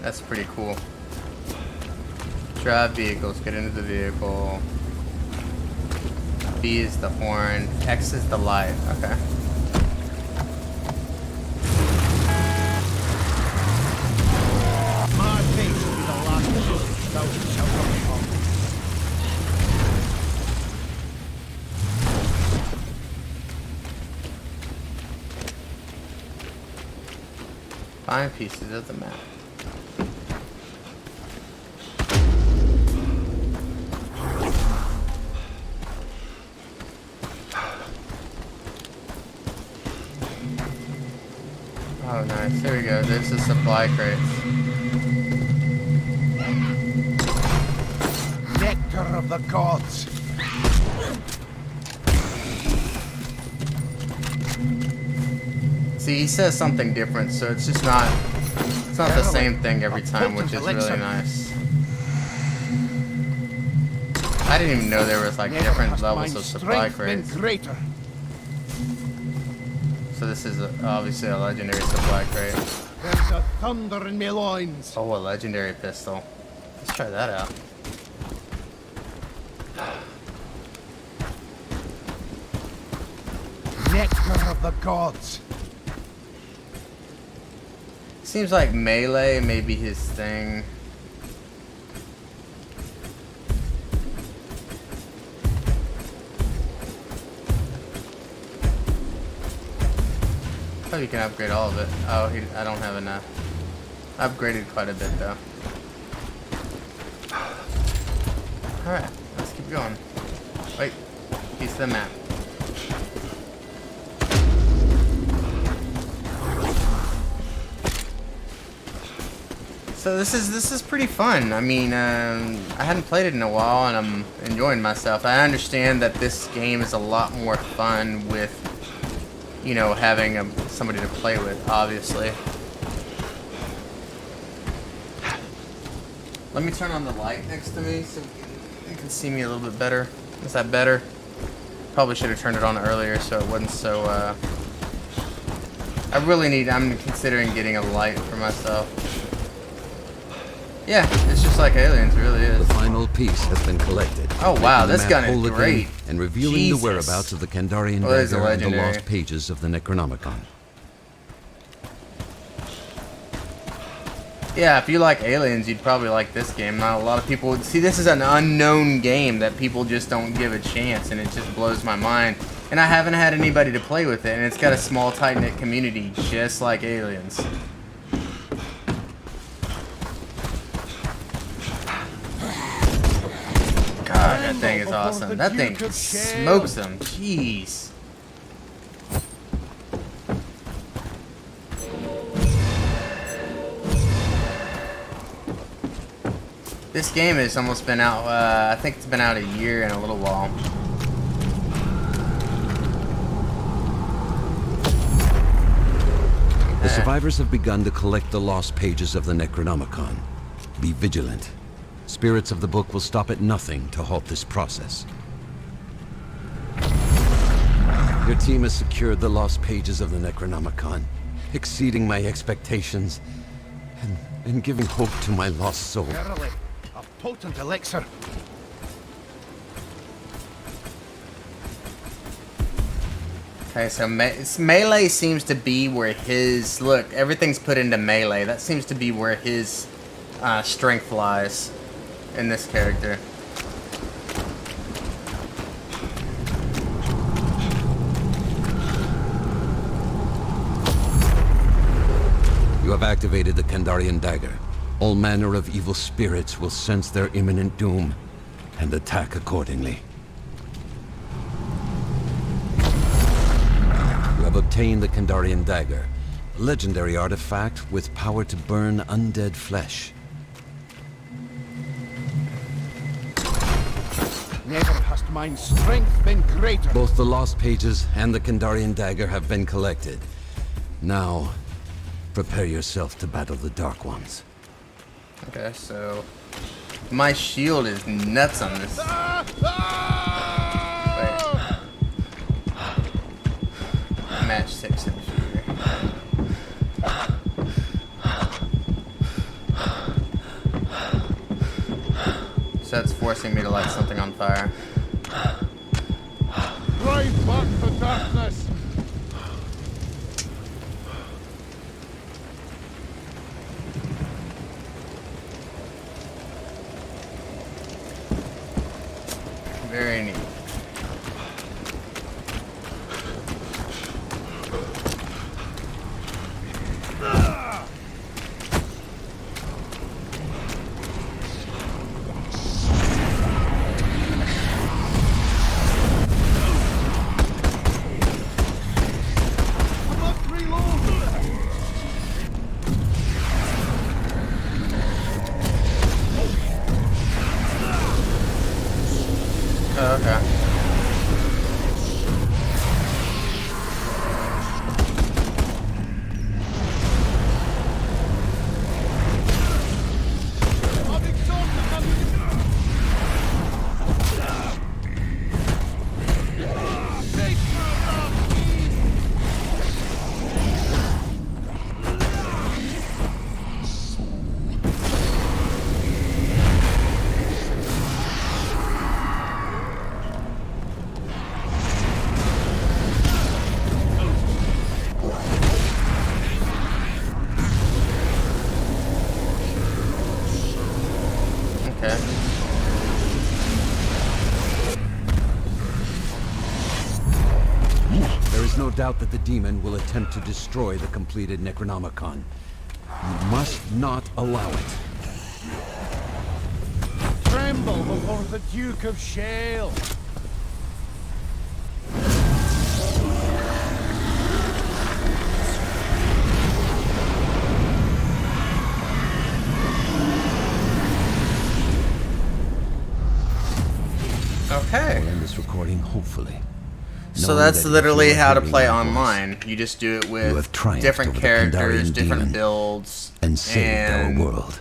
A: That's pretty cool. Drive vehicles, get into the vehicle. B is the horn, X is the light. Okay.
B: My fate will be the last of thou shalt not come.
A: Find pieces of the map. Oh, nice. There we go. There's the supply crates.
B: Nectar of the gods.
A: See, he says something different, so it's just not... It's not the same thing every time, which is really nice. I didn't even know there was like
B: Never
A: different
B: has
A: levels
B: my
A: of supply
B: strength been
A: crates.
B: greater.
A: So this is obviously a legendary supply crate.
B: There's a thunder in my loins.
A: Oh, a legendary pistol. Let's try that out.
B: Nectar of the gods.
A: Seems like melee may be his thing. Oh, you can upgrade all of it. Oh, I don't have enough. Upgraded quite a bit though. Alright, let's keep going. Wait, piece of the map. So this is pretty fun. I mean, I hadn't played it in a while, and I'm enjoying myself. I understand that this game is a lot more fun with, you know, having somebody to play with, obviously. Let me turn on the light next to me so you can see me a little bit better. Is that better? Probably should have turned it on earlier so it wasn't so, I'm considering getting a light for myself. Yeah, it's just like Aliens, it really is.
D: The final piece has been collected.
A: Oh wow,
D: making the
A: this
D: map
A: gun
D: whole
A: is
D: again
A: great.
D: And revealing
A: Jesus.
D: the whereabouts of the Kandarian
A: Well, it's a
D: dagger and the
A: legendary.
D: lost pages of the Necronomicon.
A: Yeah, if you like Aliens, you'd probably like this game. Not a lot of people would see. This is an unknown game that people just don't give a chance, and it just blows my mind. And I haven't had anybody to play with it, and it's got a small, tight-knit community, just like Aliens. God, that thing is awesome. That thing smokes them. Jeez. This game has almost been out, I think it's been out a year and a little while.
D: The survivors have begun to collect the lost pages of the Necronomicon. Be vigilant. Spirits of the book will stop at nothing to halt this process. Your team has secured the lost pages of the Necronomicon, exceeding my expectations and giving hope to my lost soul.
B: Verily, a potent elixir.
A: Okay, so melee seems to be where his... Look, everything's put into melee. That seems to be where his strength lies in this character.
D: You have activated the Kandarian dagger. All manner of evil spirits will sense their imminent doom and attack accordingly. You have obtained the Kandarian dagger, a legendary artifact with power to burn undead flesh.
B: Never hast mine strength been greater.
D: Both the lost pages and the Kandarian dagger have been collected. Now, prepare yourself to battle the Dark Ones.
A: Okay, so... My shield is nuts on this. Wait. Match 6 infantry. So that's forcing me to light something on fire.
C: Drive back the darkness!
A: Very neat. Oh, okay.
D: doubt that the demon will attempt to destroy the completed Necronomicon. You must not allow it.
C: Tremble before the Duke of Shale.
A: Okay.
D: We'll end this recording, hopefully.
A: So
D: knowing
A: that's
D: that
A: literally
D: if you are
A: how to
D: hearing
A: play
D: my voice,
A: online. You just do it
D: You
A: with
D: have triumphed
A: different
D: over the
A: characters,
D: Pandarian
A: different
D: demon
A: builds,
D: and saved our
A: and
D: world.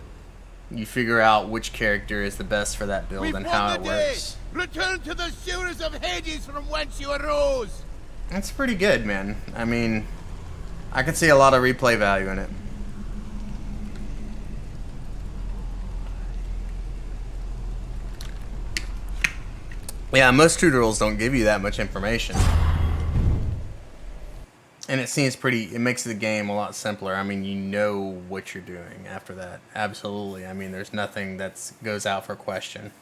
A: you figure out which character is the best for that build and how it works.
F: Return to the sewers of Hades from whence you arose.
A: That's pretty good, man. I mean, I could see a lot of replay value in it. Yeah, most tutorials don't give you that much information. And it seems it makes the game a lot simpler. I mean, you know what you're doing after that. Absolutely. I mean, there's nothing that goes out for question.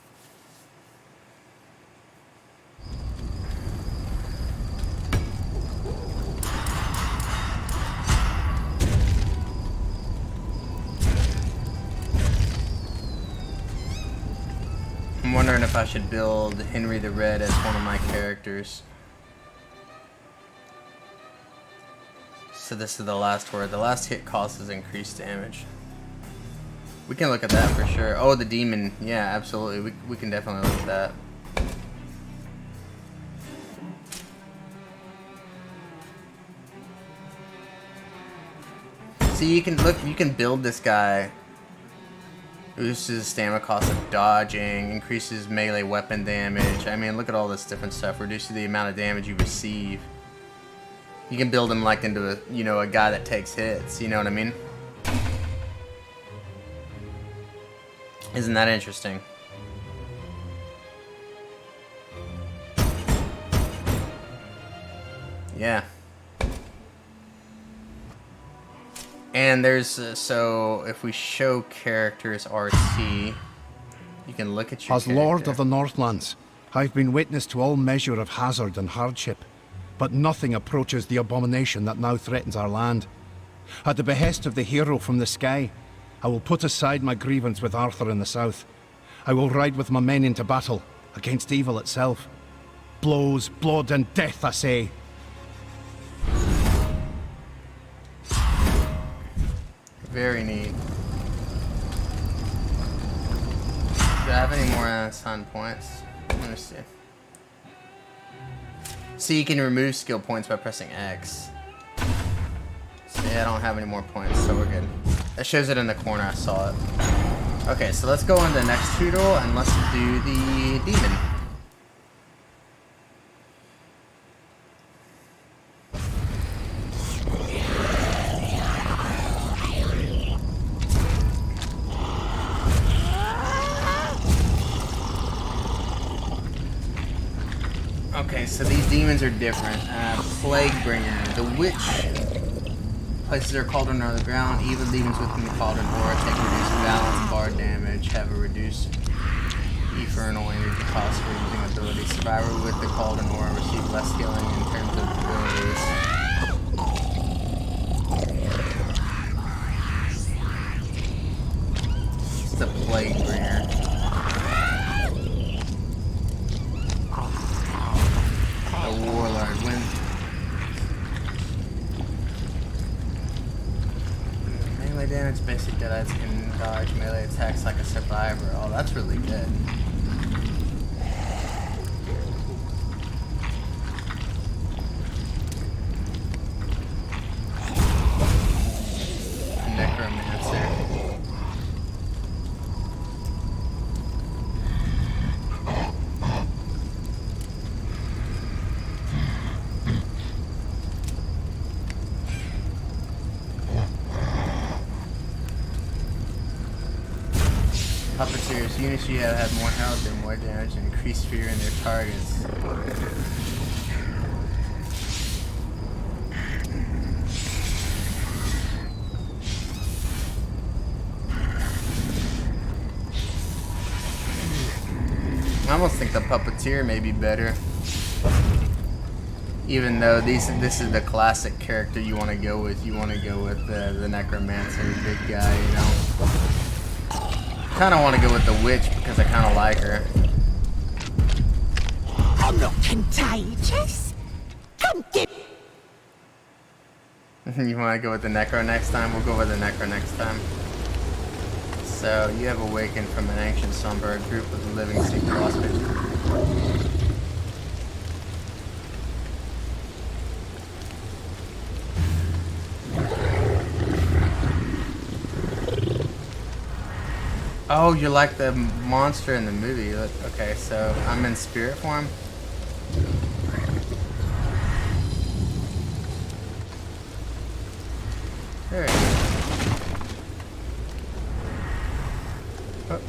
A: I'm wondering if I should build Henry the Red as one of my characters. So this is the last word. The last hit causes increased damage. We can look at that for sure. Oh, the demon. Yeah, absolutely. We can definitely look at that. See, you can build this guy. Reduces stamina cost of dodging, increases melee weapon damage. I mean, look at all this different stuff. Reduces the amount of damage you receive. You can build him like into a, you know, a guy that takes hits. You know what I mean? Isn't that interesting? Yeah. And there's, so if we show characters RT, you can look at your
B: As Lord
A: character.
B: of the Northlands, I've been witness to all measure of hazard and hardship, but nothing approaches the abomination that now threatens our land. At the behest of the hero from the sky, I will put aside my grievance with Arthur in the south. I will ride with my men into battle, against evil itself. Blows, blood, and death, I say.
A: Very neat. Do I have any more unassigned points? Let me see. See, you can remove skill points by pressing X. See, I don't have any more points, so we're good. That shows it in the corner, I saw it. Okay, so let's go on to the next tutorial and let's do the demon. Okay, so these demons are different. Plaguebringer, the witch. Places their cauldron on the ground. Evil demons within the cauldron aura take reduced balance, bar damage, have a reduced infernal energy cost for using abilities. Survivor with the cauldron aura receive less healing in terms of abilities. It's the Plaguebringer. Warlord, when melee damage, basic deadites can dodge melee attacks like a survivor. Oh, that's really good. Necromancer. Puppeteers. Units you have more health and more damage and increased fear in their targets. I almost think the Puppeteer may be better. Even though this is the classic character you want to go with. You want to go with the Necromancer, the big guy, you know. Kind of want to go with the Witch because I kind of like her.
F: I'm not contagious. Come get.
A: You want to go with the Necro next time? We'll go with the Necro next time. So, you have awakened from an ancient slumber, a group of the living seek philosophy. Oh, you're like the monster in the movie. Okay, so I'm in spirit form. There we go. Oh.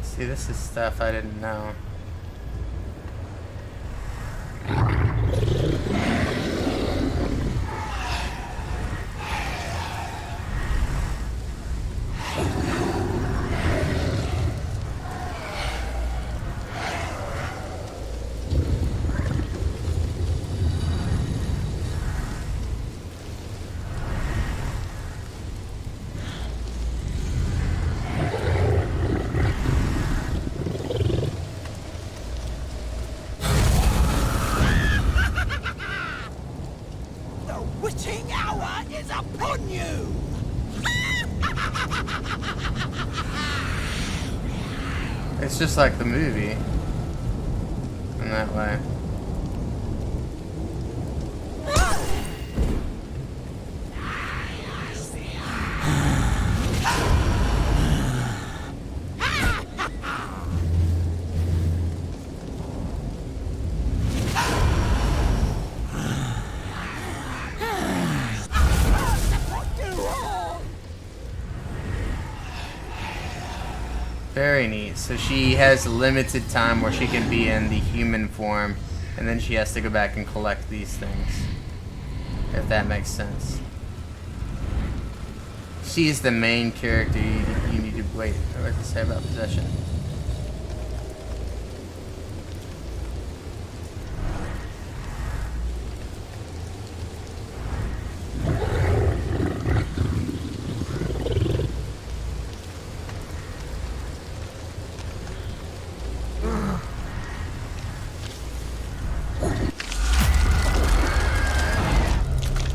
A: See, this is stuff I didn't know.
F: Witching hour is upon you!
A: It's just like the movie. In that way. Very neat. So she has limited time where she can be in the human form, and then she has to go back and collect these things. If that makes sense. She is the main character. You need to wait. What to say about possession?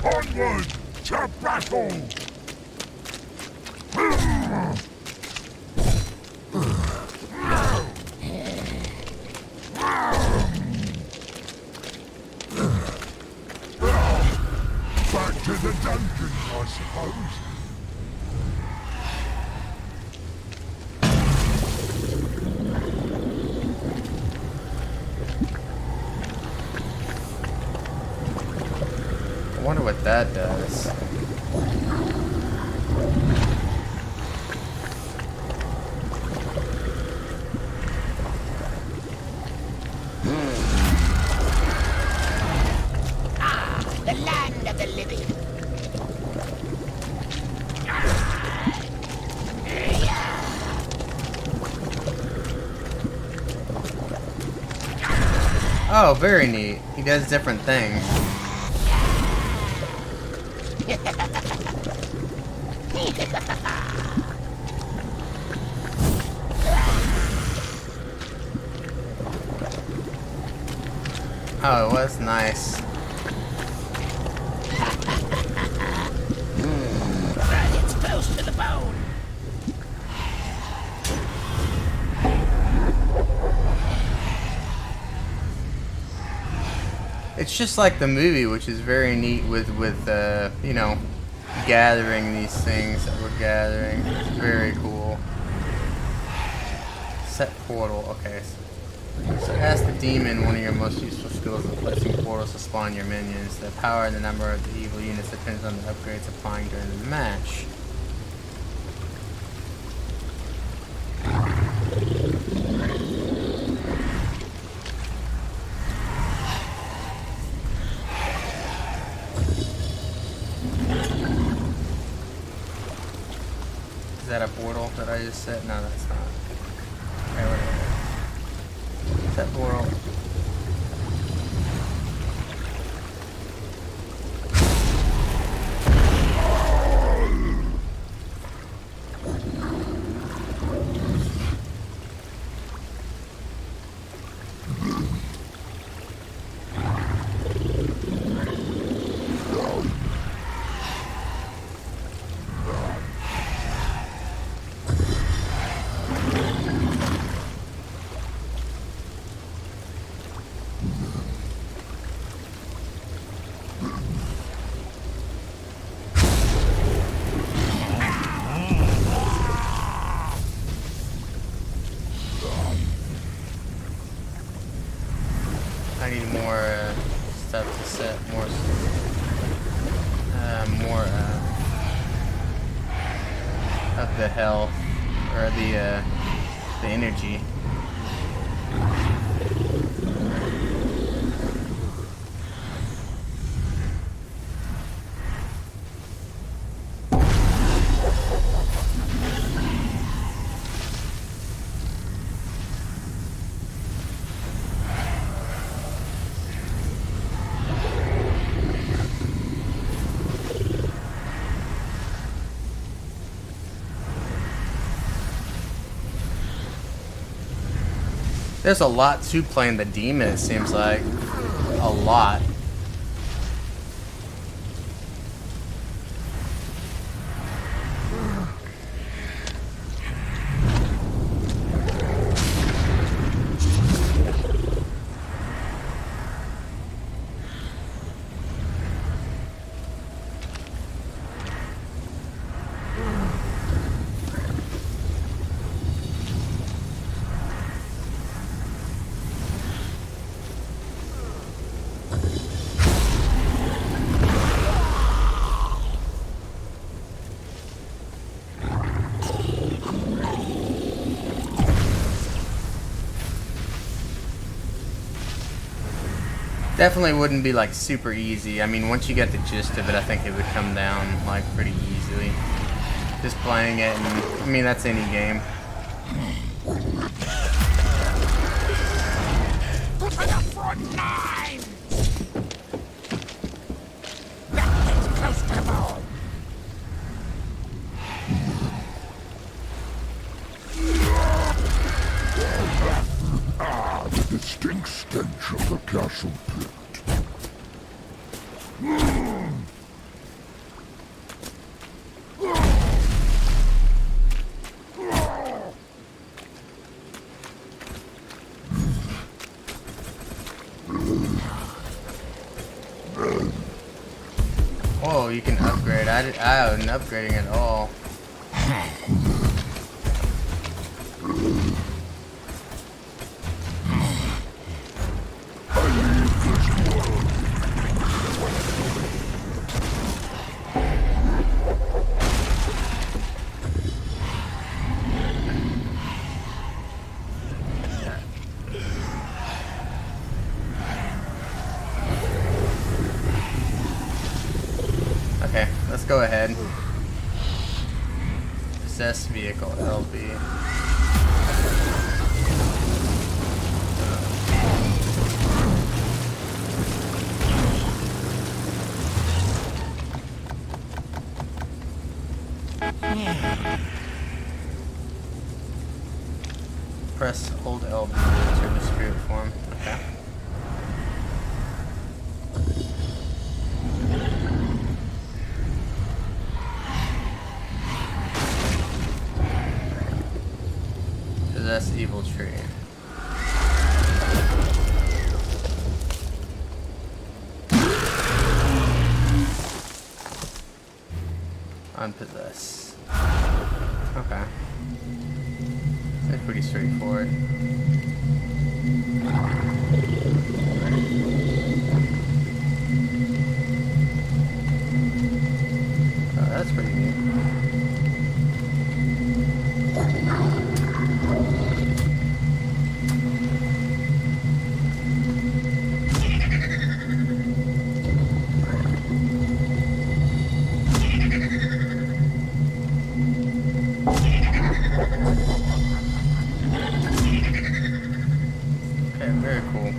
C: Onward to battle! Back to the dungeon, I suppose.
A: I wonder what that does.
F: The land of the living.
A: Oh, very neat. He does different things. Oh, it was nice.
F: It's close to the bone.
A: It's just like the movie, which is very neat with you know, gathering these things that we're gathering. It's very cool. Set portal. Okay. So ask the demon, one of your most useful skills is placing portals to spawn your minions. The power and the number of the evil units depends on the upgrades applying during the match. Is that a portal that that I just said? No, that's not. Okay, whatever. Set world. I need more stuff to set, more of the health or the energy. There's a lot to playing the demon, it seems like. A lot. Definitely wouldn't be like super easy. I mean, once you get the gist of it, I think it would come down like pretty easily. Just playing it, and I mean, that's any game.
F: To the front line! That gets close to them all.
C: The distinct stench of the castle pit.
A: Whoa, you can upgrade. I wasn't upgrading at all. Okay, let's go ahead. Possessed vehicle, LB. Press hold LB to turn the spirit form. Okay. Possess evil tree. Unpossess. Okay. That's pretty straightforward. Oh, that's pretty neat. Okay, very cool.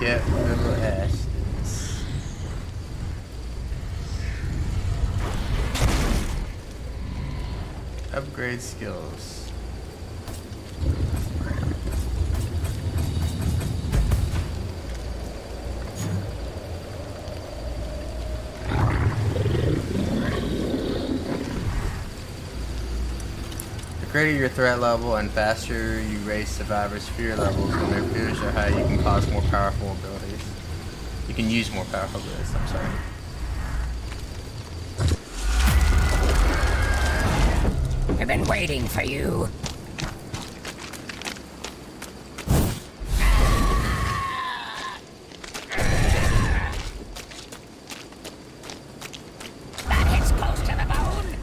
A: Get little ashes. Upgrade skills. The greater your threat level and faster you raise survivors' fear levels when their fears are high, you can cause more powerful abilities. You can use more powerful abilities, I'm sorry.
G: I've been waiting for you. That hits close to the bone.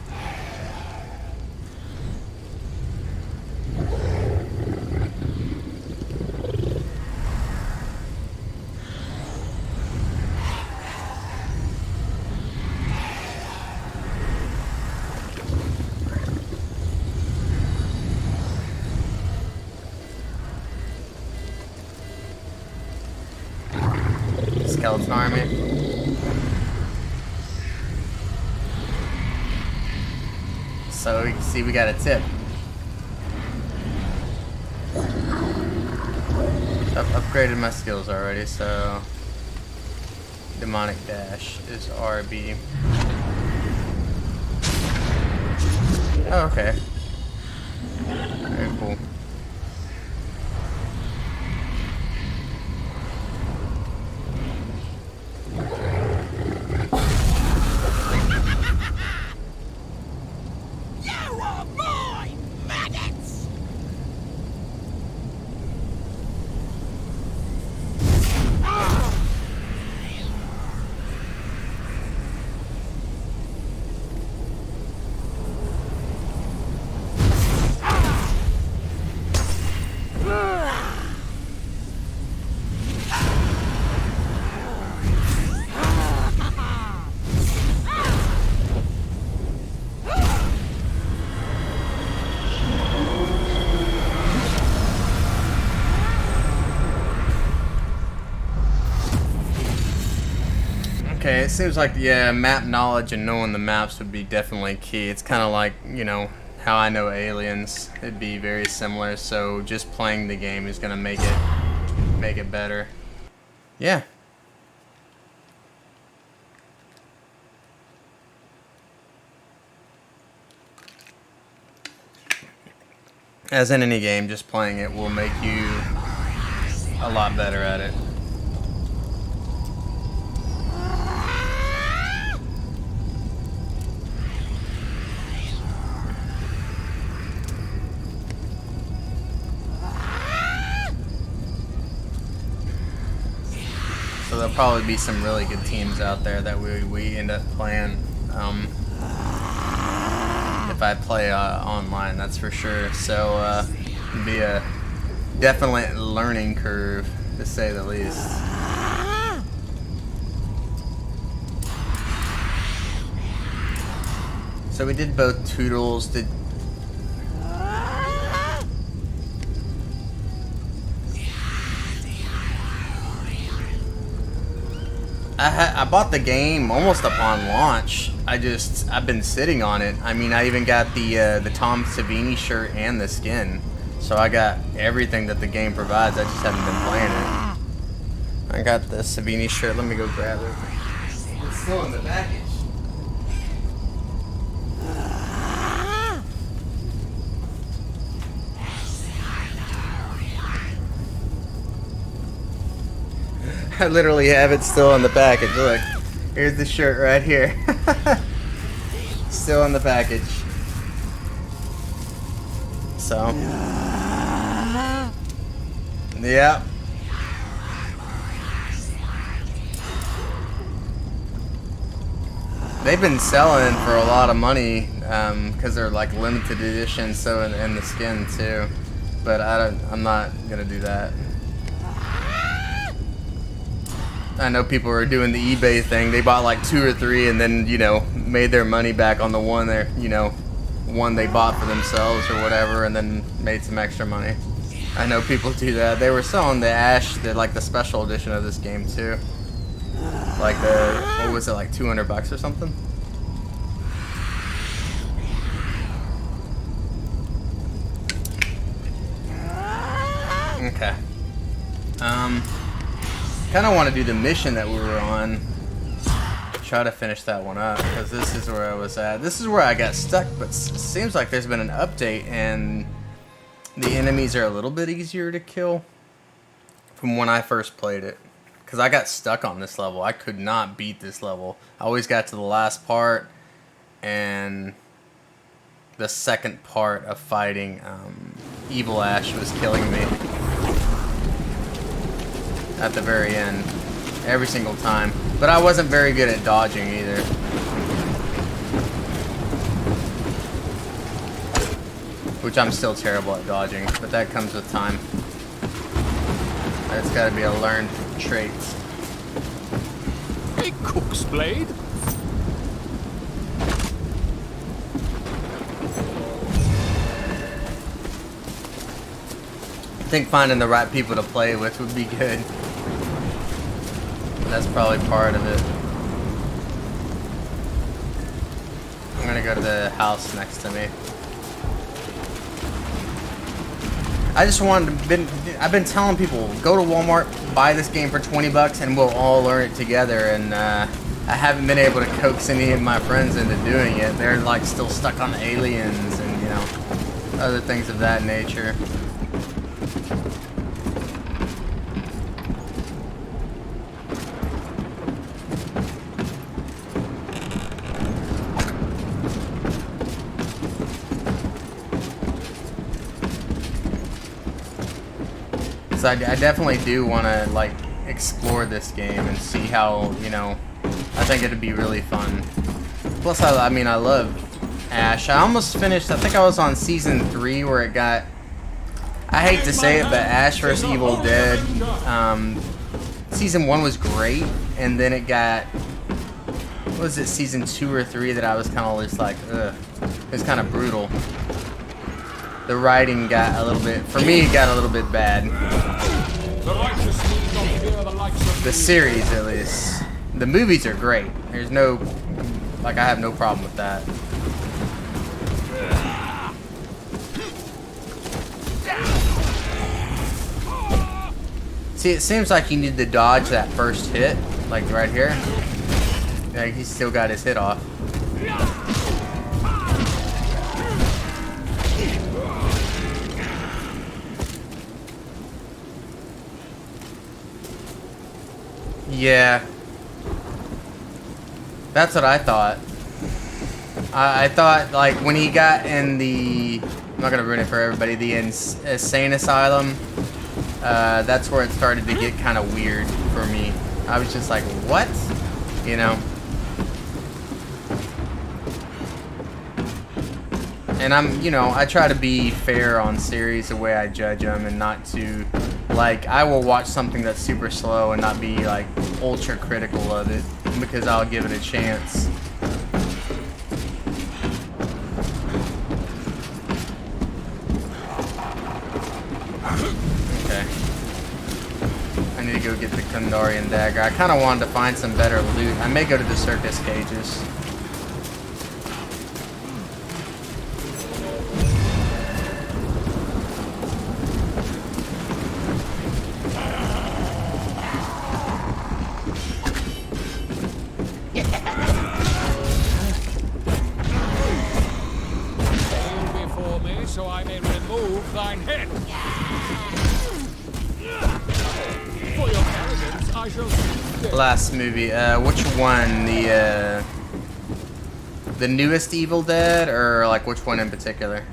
A: Skeleton army. So you can see we got a tip. I've upgraded my skills already, so demonic dash is RB. Oh, okay. Very cool.
F: You are mine, maggots!
A: Okay, it seems like, yeah, map knowledge and knowing the maps would be definitely key. It's kind of like, you know, how I know Aliens. It'd be very similar, so just playing the game is going to make it better. Yeah. As in any game, just playing it will make you a lot better at it. So there'll probably be some really good teams out there that we end up playing. If I play online, that's for sure. So it'll be a definite learning curve, to say the least. So we did both Toodles. I bought the game almost upon launch. I've been sitting on it. I mean, I even got the Tom Savini shirt and the skin. So I got everything that the game provides. I just haven't been playing it. I got the Savini shirt. Let me go grab it. It's still in the package. I literally have it still in the package. Look. Here's the shirt right here. Still in the package. So. Yep. They've been selling for a lot of money because they're like limited edition, so and the skin too. But I'm not gonna do that. I know people are doing the eBay thing. They bought like 2 or 3 and then, you know, made their money back on the one one they bought for themselves or whatever, and then made some extra money. I know people do that. They were selling the Ash, like the special edition of this game too. Like what was it, like $200 or something? Okay. Kind of want to do the mission that we were on. Try to finish that one up, because this is where I was at. This is where I got stuck, but it seems like there's been an update and the enemies are a little bit easier to kill from when I first played it. Because I got stuck on this level. I could not beat this level. I always got to the last part, and the second part of fighting Evil Ash was killing me at the very end, every single time. But I wasn't very good at dodging either. Which I'm still terrible at dodging, but that comes with time. That's gotta be a learned trait.
C: A cook's blade?
A: I think finding the right people to play with would be good. That's probably part of it. I'm gonna go to the house next to me. I just I've been telling people, go to Walmart, buy this game for $20 and we'll all learn it together, and I haven't been able to coax any of my friends into doing it. They're like still stuck on aliens and, you know, other things of that nature. So I definitely do want to like explore this game and see how, you know, I think it'd be really fun. Plus, I mean, I love Ash. I almost finished, I think I was on season 3 where it got, I hate to say it, but Ash vs. Evil Dead, season 1 was great, and then it got, what was it, season 2 or 3 that I was kind of just like, ugh. It was kind of brutal. The writing got a little bit, for me, it got a little bit bad. The series, at least. The movies are great. There's no, like, I have no problem with that. See, it seems like you need to dodge that first hit, like right here. Like, he's still got his hit off. Yeah, that's what I thought. I thought, like, when he got in the, I'm not gonna ruin it for everybody, the insane asylum, that's where it started to get kind of weird for me. I was just like, what? You know? And I'm, you know, I try to be fair on series the way I judge them, and not to, like, I will watch something that's super slow and not be, like, ultra critical of it, because I'll give it a chance. Okay. I need to go get the Kandarian dagger. I kind of wanted to find some better loot. I may go to the circus cages.
H: So I may remove thine head. For your arrogance, I shall
A: Last movie. Which one? The newest Evil Dead, or like which one in particular?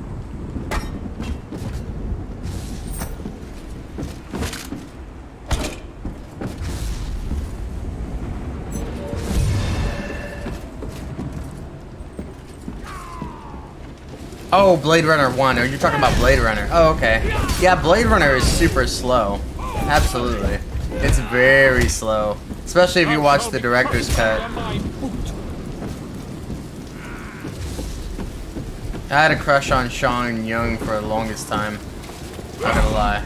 A: Oh, Blade Runner 1. Are you talking about Blade Runner? Oh, okay. Yeah, Blade Runner is super slow. Absolutely. It's very slow. Especially if you watch the director's cut. I had a crush on Sean Young for the longest time. Not gonna lie.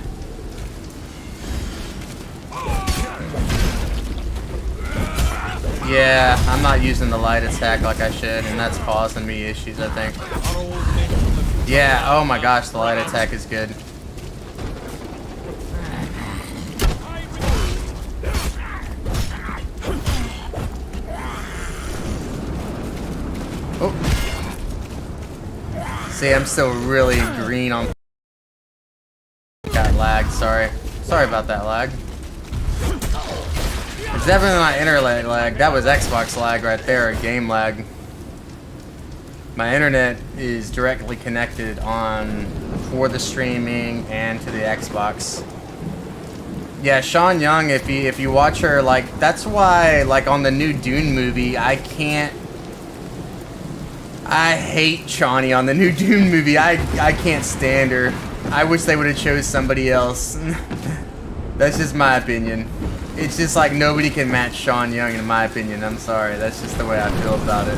A: Yeah, I'm not using the light attack like I should, and that's causing me issues, I think. Yeah, oh my gosh, the light attack is good. Oh. See, I'm still really green on... Got lag, sorry. Sorry about that lag. It's definitely not internet lag. That was Xbox lag right there, game lag. My internet is directly connected on for the streaming and to the Xbox. Yeah, Sean Young, if you watch her, like, that's why, like, on the new Dune movie, I hate Shawnee on the new Dune movie. I can't stand her. I wish they would have chose somebody else. That's just my opinion. It's just like nobody can match Sean Young in my opinion. I'm sorry. That's just the way I feel about it.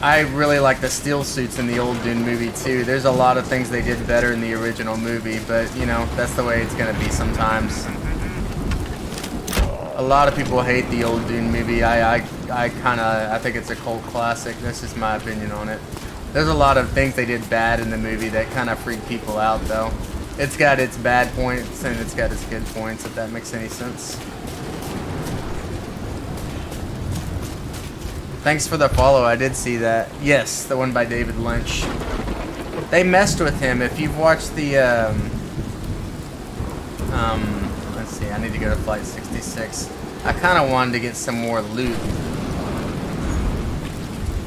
A: I really like the steel suits in the old Dune movie too. There's a lot of things they did better in the original movie, but you know, that's the way it's gonna be sometimes. A lot of people hate the old Dune movie. I think it's a cult classic. That's just my opinion on it. There's a lot of things they did bad in the movie that kind of freak people out though. It's got its bad points and it's got its good points, if that makes any sense. Thanks for the follow, I did see that. Yes, the one by David Lynch. They messed with him. If you've watched the, let's see, I need to go to Flight 66. I kind of wanted to get some more loot.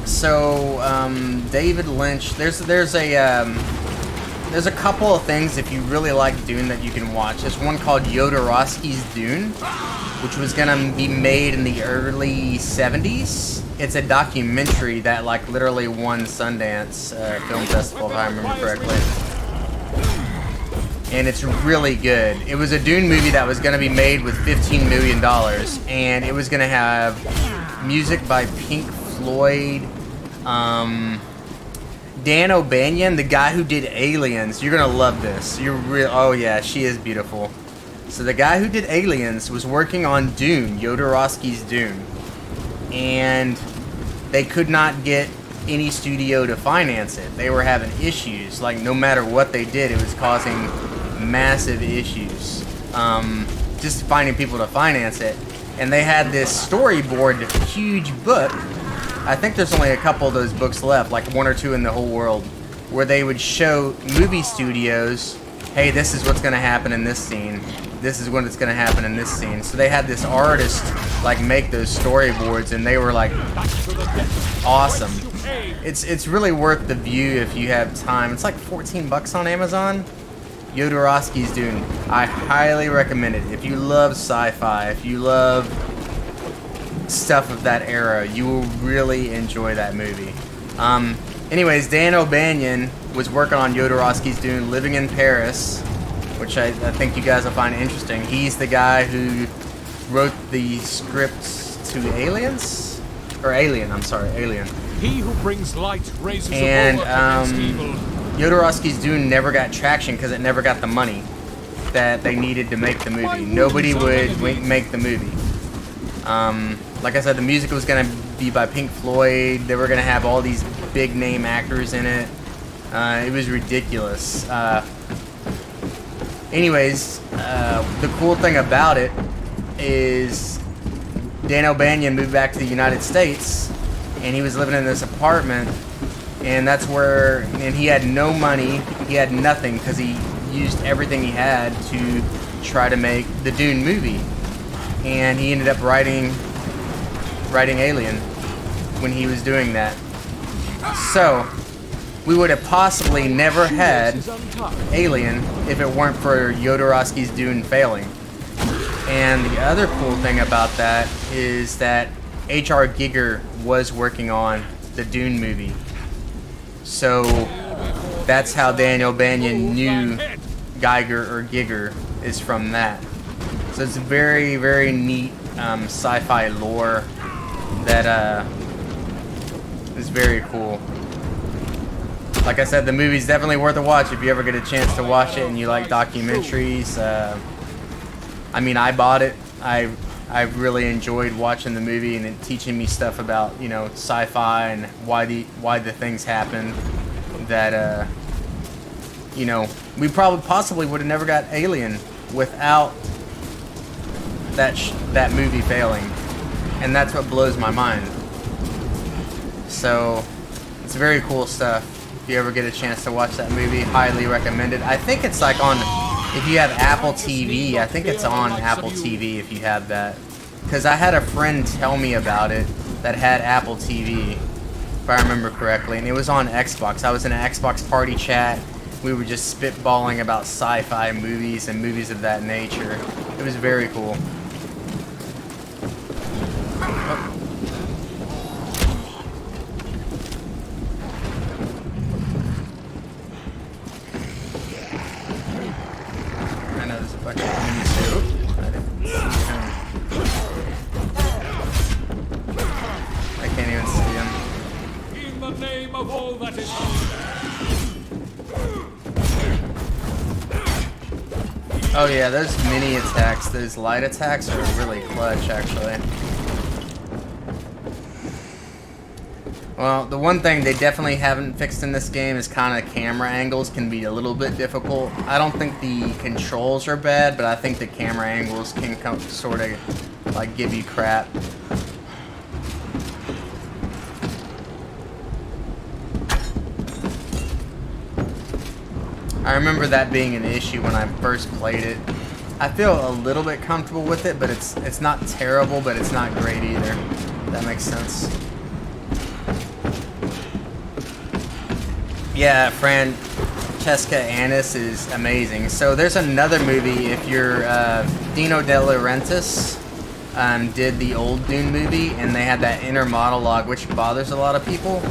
A: So, David Lynch, there's a couple of things if you really like Dune that you can watch. There's one called Jodorowsky's Dune, which was gonna be made in the early 70s. It's a documentary that like literally won Sundance Film Festival, if I remember correctly. And it's really good. It was a Dune movie that was gonna be made with $15 million, and it was gonna have music by Pink Floyd, Dan O'Bannon, the guy who did Aliens. You're gonna love this. Oh yeah, she is beautiful. So the guy who did Aliens was working on Dune, Jodorowsky's Dune, and they could not get any studio to finance it. They were having issues. Like no matter what they did, it was causing massive issues. Just finding people to finance it. And they had this storyboard, huge book. I think there's only a couple of those books left, like one or two in the whole world, where they would show movie studios, hey, this is what's going to happen in this scene. This is when it's going to happen in this scene. So they had this artist like make those storyboards, and they were like awesome. It's really worth the view if you have time. It's like 14 bucks on Amazon. Jodorowsky's Dune. I highly recommend it. If you love sci-fi, if you love stuff of that era, you will really enjoy that movie. Anyways, Dan O'Bannon was working on Jodorowsky's Dune, living in Paris, which I think you guys will find interesting. He's the guy who wrote the scripts to Aliens? Or Alien, I'm sorry, Alien.
H: He who brings light raises
A: And
H: the against evil.
A: Jodorowsky's Dune never got traction because it never got the money that they needed to make the movie. Nobody would make the movie. Like I said, the music was going to be by Pink Floyd. They were going to have all these big name actors in it. It was ridiculous. Anyways, the cool thing about it is Dan O'Bannon moved back to the United States, and he was living in this apartment, and that's where, and he had no money, he had nothing, because he used everything he had to try to make the Dune movie, and he ended up writing Alien when he was doing that. So we would have possibly never had Alien if it weren't for Jodorowsky's Dune failing. And the other cool thing about that is that H.R. Giger was working on the Dune movie. So that's how Daniel Banyan knew Geiger or Giger, is from that. So it's very, very neat sci-fi lore that is very cool. Like I said, the movie's definitely worth a watch if you ever get a chance to watch it and you like documentaries. I mean, I bought it. I really enjoyed watching the movie and it teaching me stuff about, you know, sci-fi and why the things happen that you know, we possibly would have never got Alien without that movie failing, and that's what blows my mind. So it's very cool stuff. If you ever get a chance to watch that movie, highly recommend it. I think it's like on, if you have Apple TV, I think it's on Apple TV if you have that. Because I had a friend tell me about it that had Apple TV, if I remember correctly, and it was on Xbox. I was in an Xbox party chat. We were just spitballing about sci-fi movies and movies of that nature. It was very cool. I know there's a bunch of enemies too. I didn't see him. I can't even see him.
H: In the name of all that is holy.
A: Oh yeah, those mini attacks, those light attacks are really clutch actually. Well, the one thing they definitely haven't fixed in this game is kind of camera angles can be a little bit difficult. I don't think the controls are bad, but I think the camera angles can come sort of like give you crap. I remember that being an issue when I first played it. I feel a little bit comfortable with it, but it's not terrible, but it's not great either. If that makes sense. Yeah, Francesca Annis is amazing. So there's another movie, if you're Dino De Laurentiis did the old Dune movie, and they had that inner monologue, which bothers a lot of people.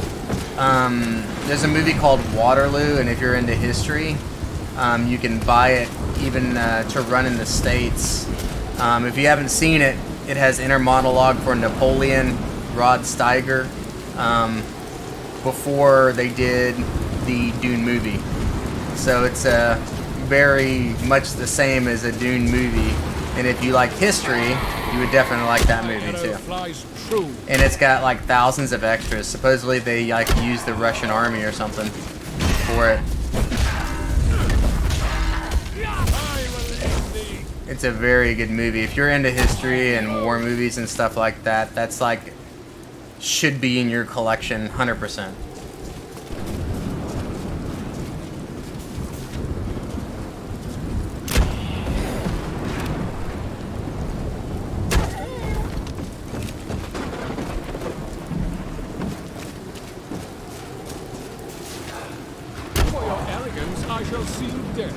A: There's a movie called Waterloo, and if you're into history, you can buy it even to run in the States. If you haven't seen it, it has inner monologue for Napoleon, Rod Steiger, before they did the Dune movie. So it's very much the same as a Dune movie. And if you like history, you would definitely like that movie too. And it's got like thousands of extras. Supposedly they like use the Russian army or something for it. It's a very good movie. If you're into history and war movies and stuff like that, that's like, should be in your collection 100%.
H: I shall see you dead.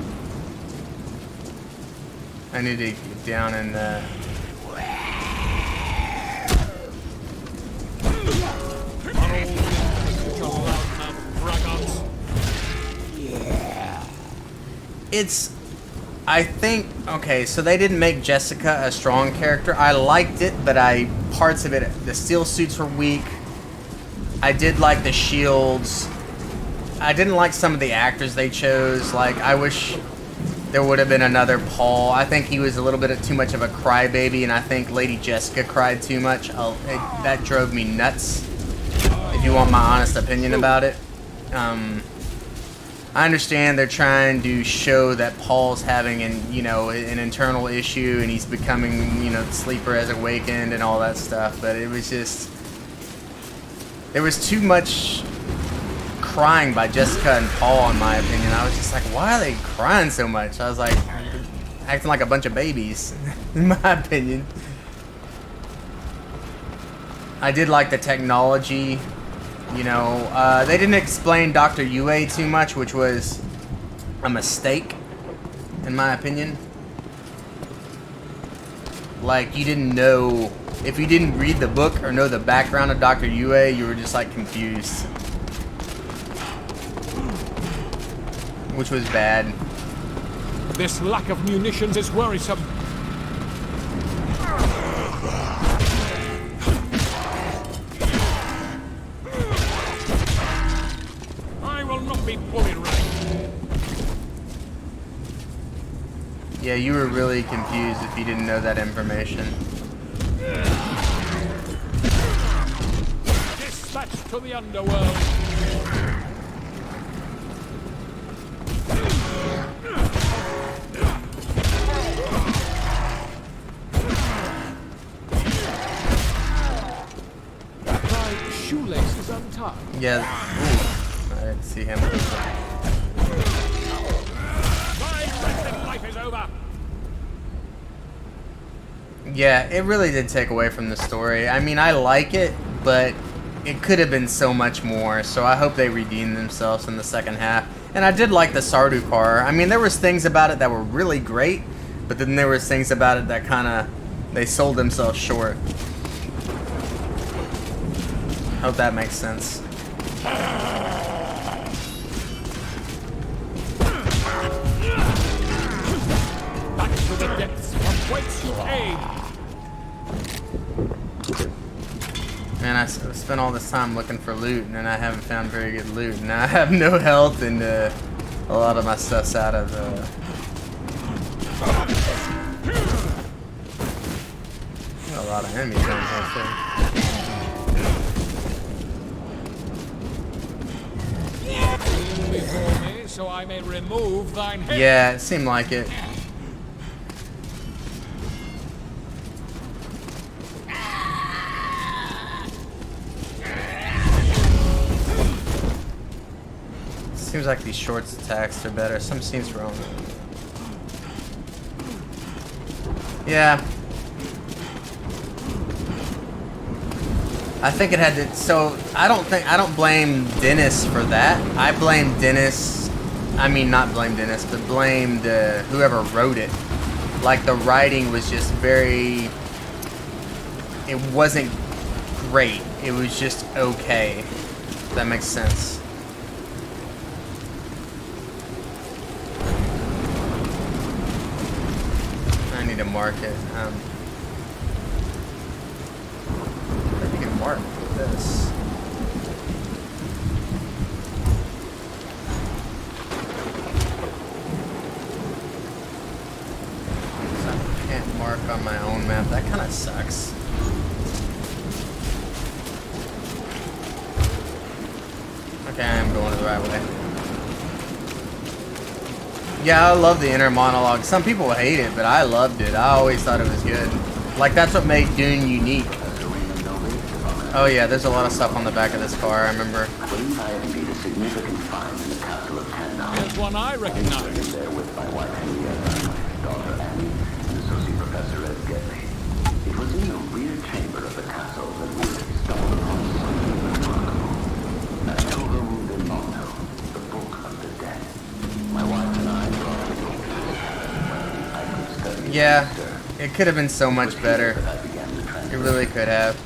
A: I need to get down in the... It's... I think... Okay, so they didn't make Jessica a strong character. I liked it, but parts of it... The steel suits were weak. I did like the shields. I didn't like some of the actors they chose. Like, I wish there would have been another Paul. I think he was a little bit too much of a crybaby, and I think Lady Jessica cried too much. That drove me nuts, if you want my honest opinion about it. I understand they're trying to show that Paul's having an internal issue, and he's becoming, the sleeper has awakened and all that stuff, but it was just... There was too much crying by Jessica and Paul, in my opinion. I was just like, why are they crying so much? I was like, acting like a bunch of babies, in my opinion. I did like the technology. You know, they didn't explain Dr. Yue too much, which was a mistake, in my opinion. Like, you didn't know, if you didn't read the book or know the background of Dr. Yue, you were just like confused. Which was bad.
H: This lack of munitions is worrisome. I will not be bully ranked.
A: Yeah, you were really confused if you didn't know that information.
H: Dispatch to the underworld. My shoelace is untied.
A: Yeah. Ooh, I didn't see him.
H: My wretched life is over.
A: Yeah, it really did take away from the story. I mean, I like it, but it could have been so much more. So I hope they redeem themselves in the second half. And I did like the Sardaukar. I mean, there was things about it that were really great, but then there was things about it that kind of, they sold themselves short. Hope that makes sense.
H: Back to the depths from whence you came.
A: Man, I spent all this time looking for loot, and I haven't found very good loot. And I have no health, and a lot of my stuff's out of. A lot of enemies down here too.
H: Before me, so I may remove thine head.
A: Yeah, it seemed like it. Seems like these shorts attacks are better. Some seems wrong. Yeah. I think it had to, so I don't blame Dennis for that. I blame Dennis, I mean not blame Dennis, but blame whoever wrote it. Like the writing was just very, it wasn't great. It was just okay. If that makes sense. I need to mark it. You can mark with this. I can't mark on my own map. That kind of sucks. Okay, I am going the right way. Yeah, I love the inner monologue. Some people hate it, but I loved it. I always thought it was good. Like, that's what made Dune unique. Oh yeah, there's a lot of stuff on the back of this car, I remember.
H: There's one I recognize.
I: It was in the rear chamber of the castle that we stumbled upon a pilgrim de Mondo, the Book of the Dead. My wife and I brought the book to I could study it.
A: Yeah, it could have been so much better. It really could have.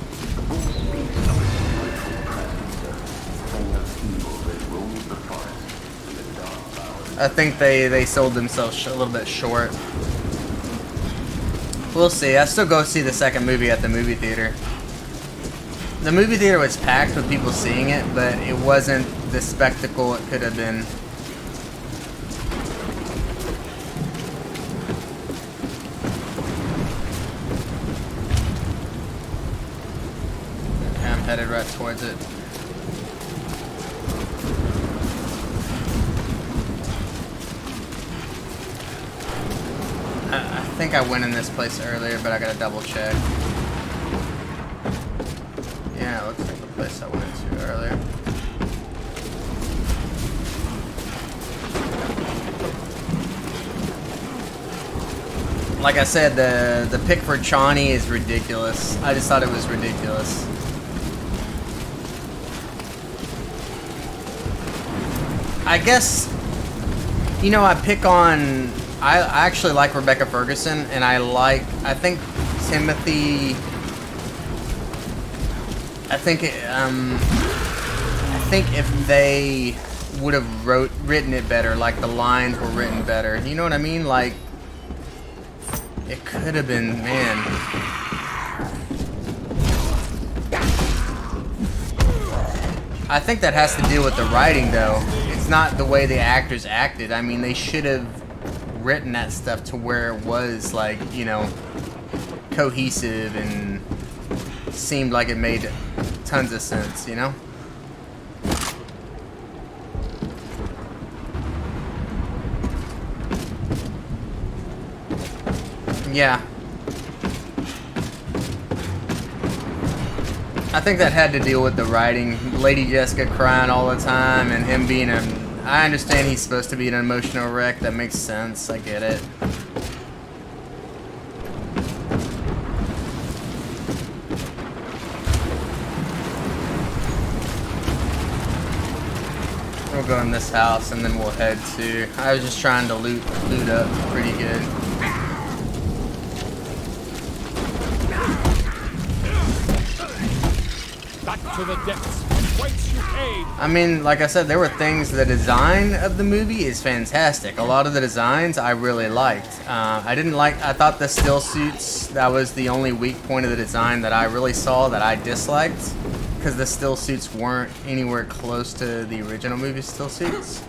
A: I think they sold themselves a little bit short. We'll see. I still go see the second movie at the movie theater. The movie theater was packed with people seeing it, but it wasn't the spectacle it could have been. Okay, I'm headed right towards it. I think I went in this place earlier, but I gotta double check. Yeah, it looks like the place I went to earlier. like I said, the pick for Chani is ridiculous. I just thought it was ridiculous. I guess, you know, I actually like Rebecca Ferguson, and I think Timothy, I think if they would have written it better, like the lines were written better, you know what I mean? Like, it could have been, man. I think that has to deal with the writing, though. It's not the way the actors acted. I mean, they should have written that stuff to where it was, like, you know, cohesive and seemed like it made tons of sense, you know? Yeah. I think that had to deal with the writing. Lady Jessica crying all the time and him being I understand he's supposed to be an emotional wreck. That makes sense. I get it. We'll go in this house and then we'll head to... I was just trying to loot up pretty good.
H: Back to the depths from whence you came.
A: I mean, like I said, there were things. The design of the movie is fantastic. A lot of the designs I really liked. I thought the still suits, that was the only weak point of the design that I really saw that I disliked, because the still suits weren't anywhere close to the original movie still suits.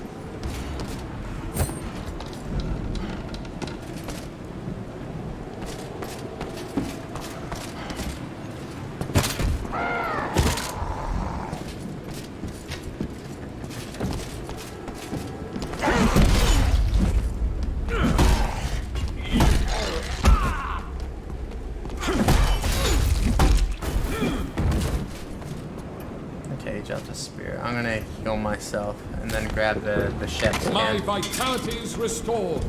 A: I'm gonna heal myself and then grab the chef
H: My
A: again.
H: vitality is restored.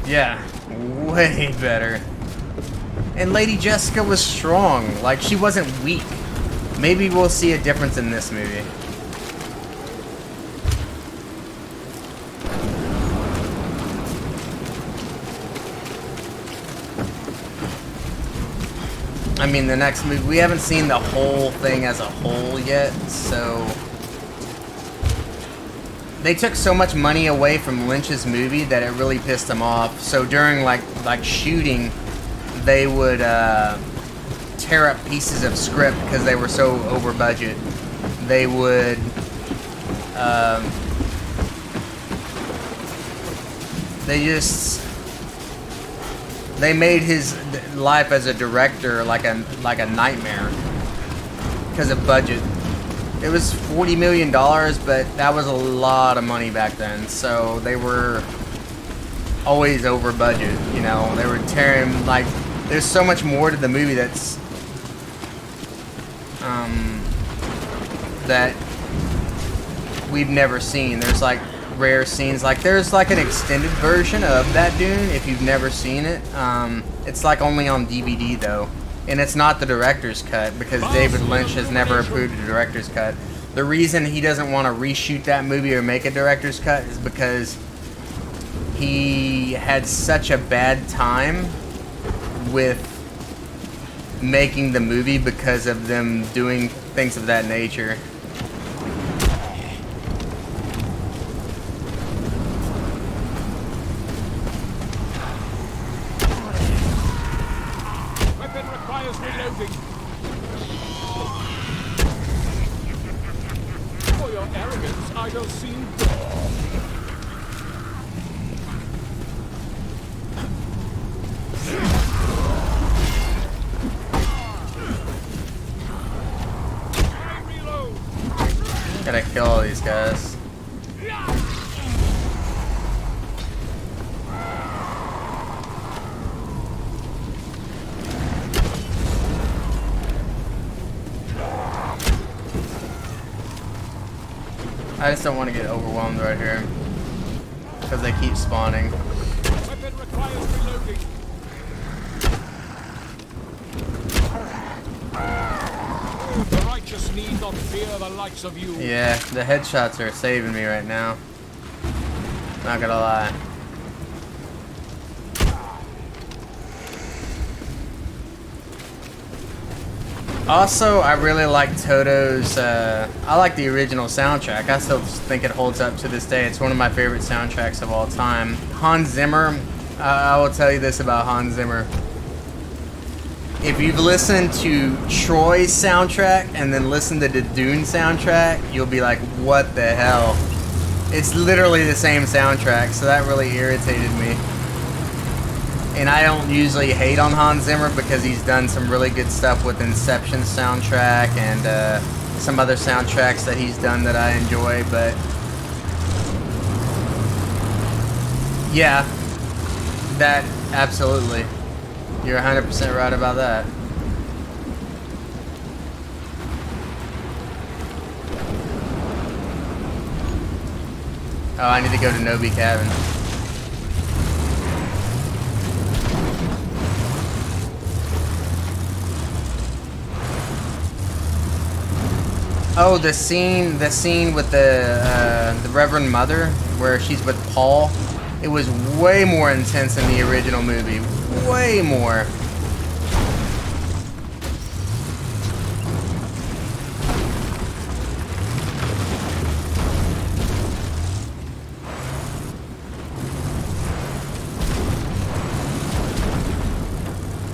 A: Yeah, way better. And Lady Jessica was strong. Like, she wasn't weak. Maybe we'll see a difference in this movie. I mean, the next movie, we haven't seen the whole thing as a whole yet, so... They took so much money away from Lynch's movie that it really pissed them off. So during, like shooting, they would tear up pieces of script because they were so over budget. They would... They made his life as a director like a nightmare because of budget. It was $40 million, but that was a lot of money back then. So they were always over budget, you know. They were tearing, like, there's so much more to the movie that's that we've never seen. There's like rare scenes, like there's like an extended version of that Dune if you've never seen it. It's like only on DVD though, and it's not the director's cut because David Lynch has never approved a director's cut. The reason he doesn't want to reshoot that movie or make a director's cut is because he had such a bad time with making the movie because of them doing things of that nature. Gotta kill all these guys. I just don't want to get overwhelmed right here because they keep spawning.
H: fear the likes of you.
A: Yeah, the headshots are saving me right now. Not gonna lie. Also, I really like Toto's, I like the original soundtrack. I still think it holds up to this day. It's one of my favorite soundtracks of all time. Hans Zimmer, I will tell you this about Hans Zimmer. If you've listened to Troy's soundtrack and then listened to the Dune soundtrack, you'll be like, what the hell? It's literally the same soundtrack, so that really irritated me. And I don't usually hate on Hans Zimmer because he's done some really good stuff with Inception soundtrack and some other soundtracks that he's done that I enjoy, but yeah, that absolutely. You're 100% right about that. Oh, I need to go to Nobi Cabin. Oh, the scene with the Reverend Mother, where she's with Paul. It was way more intense in the original movie. Way more.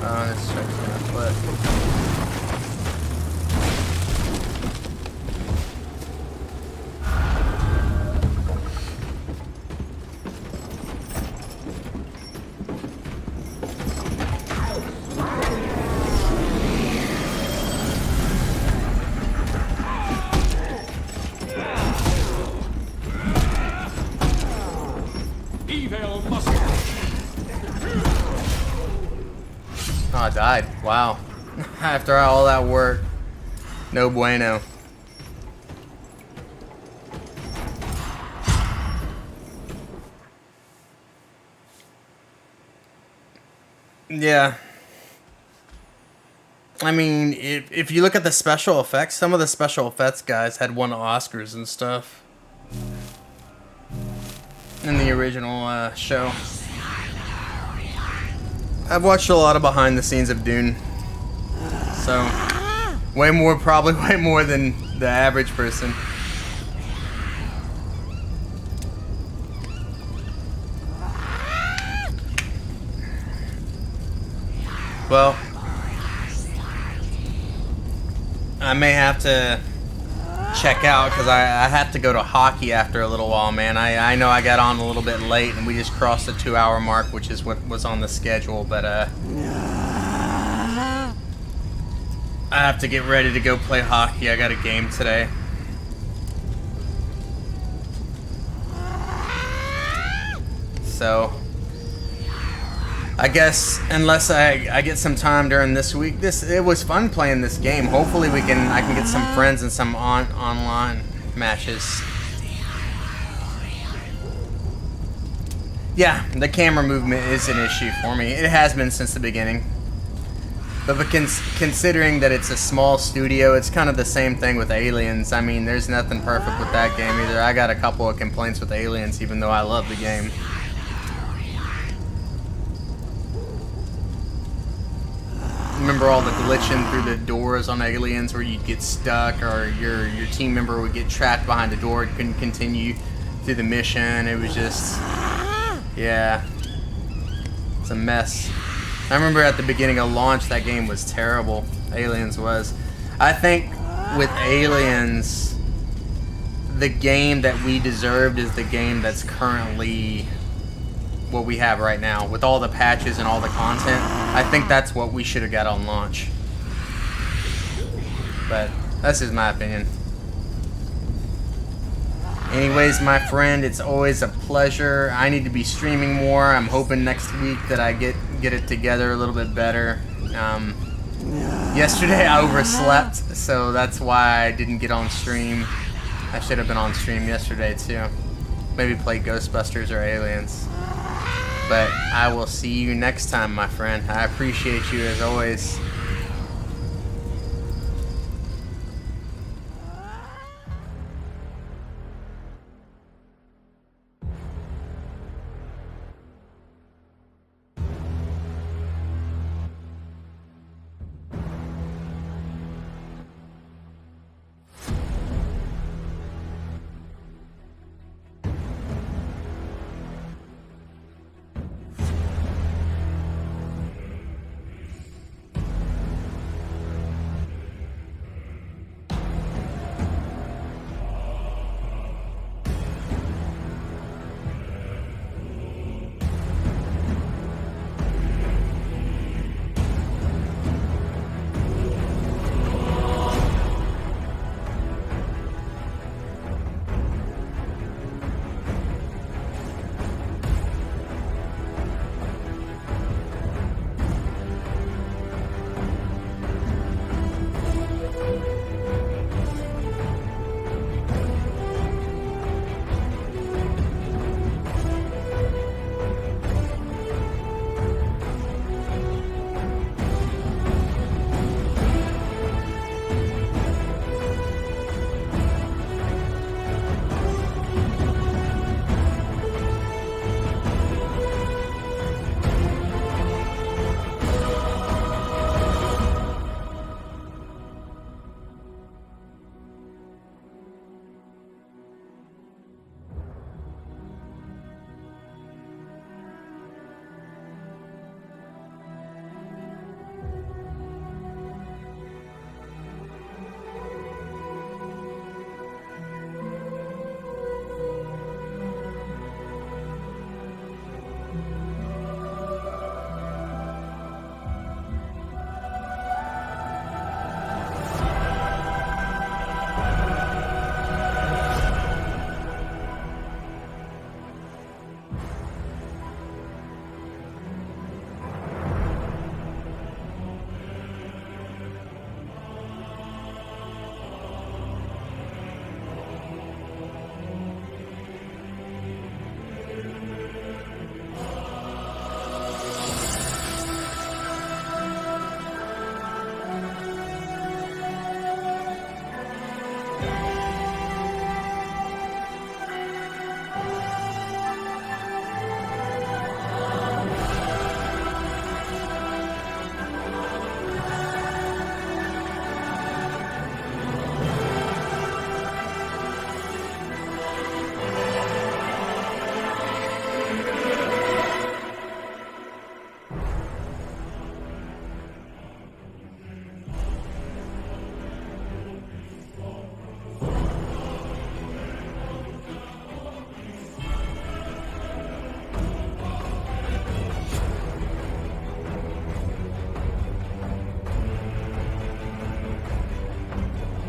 A: Oh, this truck's gonna flip. Oh, I died. Wow. After all that work. No bueno. Yeah. I mean, if you look at the special effects, some of the special effects guys had won Oscars and stuff in the original show. I've watched a lot of behind the scenes of Dune, so probably way more than the average person. Well, I may have to check out because I have to go to hockey after a little while, man. I know I got on a little bit late and we just crossed the 2-hour mark, which is what was on the schedule, but I have to get ready to go play hockey. I got a game today. So I guess unless I get some time during this week, it was fun playing this game. Hopefully I can get some friends and some online matches. Yeah, the camera movement is an issue for me. It has been since the beginning. But considering that it's a small studio, it's kind of the same thing with Aliens. I mean, there's nothing perfect with that game either. I got a couple of complaints with Aliens, even though I love the game. Remember all the glitching through the doors on Aliens where you'd get stuck or your team member would get trapped behind a door and couldn't continue through the mission. It was just, yeah, it's a mess. I remember at the beginning of launch that game was terrible. Aliens was. I think with Aliens, the game that we deserved is the game that's currently what we have right now, with all the patches and all the content. I think that's what we should have got on launch. But that's just my opinion. Anyways, my friend, it's always a pleasure. I need to be streaming more. I'm hoping next week that I get it together a little bit better. Yesterday I overslept, so that's why I didn't get on stream. I should have been on stream yesterday too. Maybe play Ghostbusters or Aliens. But I will see you next time, my friend. I appreciate you as always.